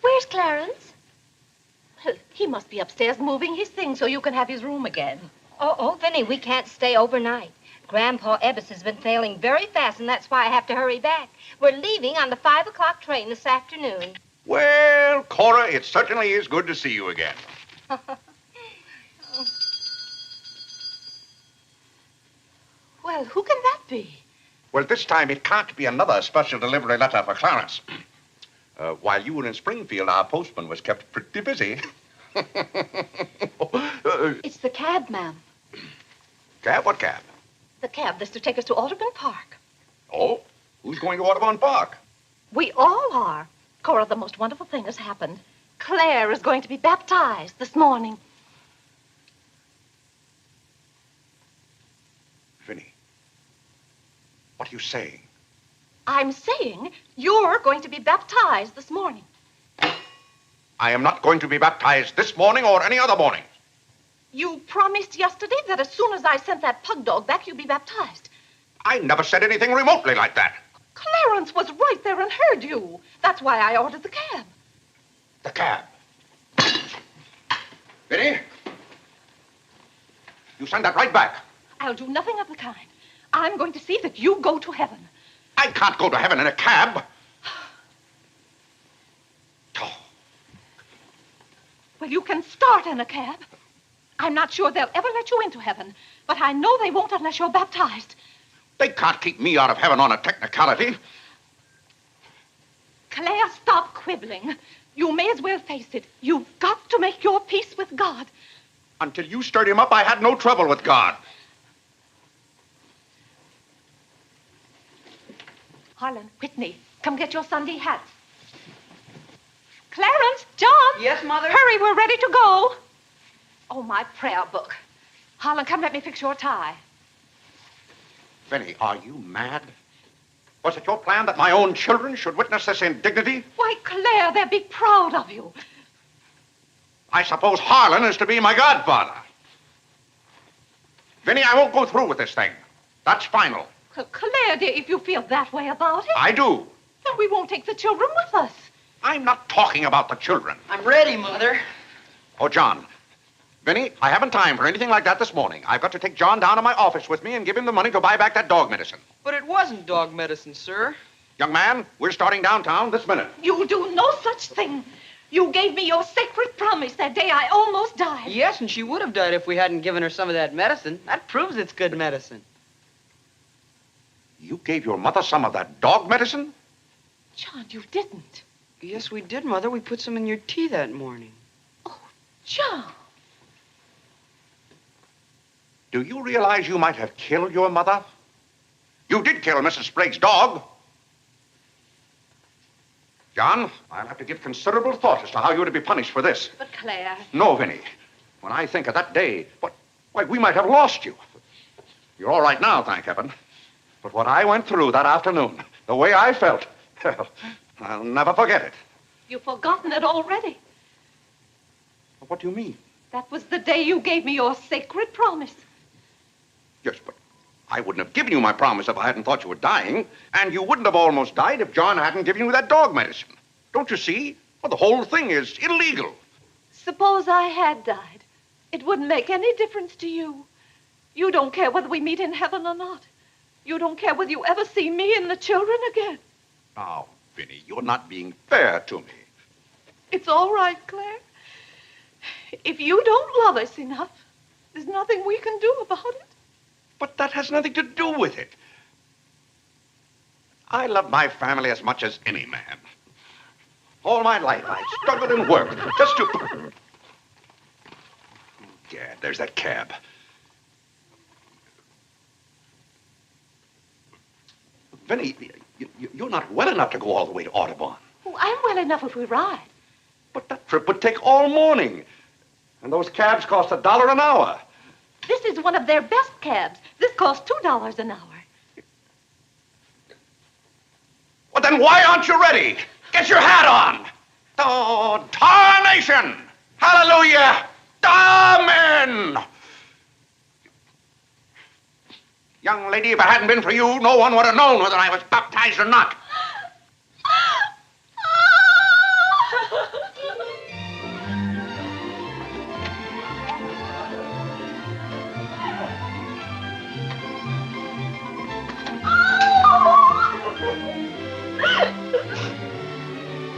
Where's Clarence? Well, he must be upstairs moving his things so you can have his room again. Oh, Vinny, we can't stay overnight. Grandpa Ebbs has been failing very fast, and that's why I have to hurry back. We're leaving on the 5 o'clock train this afternoon. Well, Cora, it certainly is good to see you again. Well, who can that be? Well, this time it can't be another special delivery letter for Clarence. While you were in Springfield, our postman was kept pretty busy. It's the cab, ma'am. Cab? What cab? The cab that's to take us to Audubon Park. Oh, who's going to Audubon Park? We all are. Cora, the most wonderful thing has happened. Claire is going to be baptized this morning. Vinny, what are you saying? I'm saying you're going to be baptized this morning. I am not going to be baptized this morning or any other morning. You promised yesterday that as soon as I sent that pug dog back, you'd be baptized. I never said anything remotely like that. Clarence was right there and heard you. That's why I ordered the cab. The cab. Vinny, you send that right back. I'll do nothing of the kind. I'm going to see that you go to heaven. I can't go to heaven in a cab. Well, you can start in a cab. I'm not sure they'll ever let you into heaven, but I know they won't unless you're baptized. They can't keep me out of heaven on a technicality. Claire, stop quibbling. You may as well face it. You've got to make your peace with God. God. Until you stirred him up, I had no trouble with God. Harlan, Whitney, come get your Sunday hats. Clarence, John. Yes, Mother? Hurry, we're ready to go. Oh, my prayer book. Harlan, come let me fix your tie. Vinny, are you mad? Was it your plan that my own children should witness this indignity? Why, Claire, they'll be proud of you. I suppose Harlan is to be my godfather. Vinny, I won't go through with this thing. That's final. Claire, dear, if you feel that way about it. I do. Then we won't take the children with us. I'm not talking about the children. I'm ready, Mother. Oh, John. Vinny, I haven't time for anything like that this morning. I've got to take John down to my office with me and give him the money to buy back that dog medicine. But it wasn't dog medicine, sir. Young man, we're starting downtown this minute. You'll do no such thing. You gave me your sacred promise that day I almost died. Yes, and she would have died if we hadn't given her some of that medicine. That proves it's good medicine. You gave your mother some of that dog medicine? John, you didn't. Yes, we did, Mother. We put some in your tea that morning. John. Do you realize you might have killed your mother? You did kill Mrs. Sprague's dog. John, I'll have to give considerable thought as to how you're to be punished for this. But Claire. No, Vinny. When I think of that day, why, we might have lost you. You're all right now, thank heaven. But what I went through that afternoon, the way I felt, I'll never forget it. You've forgotten it already. What do you mean? That was the day you gave me your sacred promise. Yes, but I wouldn't have given you my promise if I hadn't thought you were dying. And you wouldn't have almost died if John hadn't given you that dog medicine. Don't you see? Well, the whole thing is illegal. Suppose I had died. It wouldn't make any difference to you. You don't care whether we meet in heaven or not. You don't care whether you ever see me and the children again. Now, Vinny, you're not being fair to me. It's all right, Claire. If you don't love us enough, there's nothing we can do about it. But that has nothing to do with it. I love my family as much as any man. All my life, I've struggled and worked just to... Gad, there's that cab. Vinny, you're not well enough to go all the way to Audubon. Oh, I'm well enough if we ride. But that trip would take all morning. And those cabs cost $1 an hour. This is one of their best cabs. This costs $2 an hour. Well, then why aren't you ready? Get your hat on. Oh, tarnation! Hallelujah! Amen! Young lady, if it hadn't been for you, no one would have known whether I was baptized or not.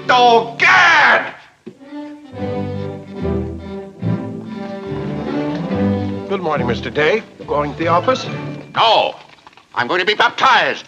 Oh, Gad! Good morning, Mr. Day. Going to the office? No. I'm going to be baptized.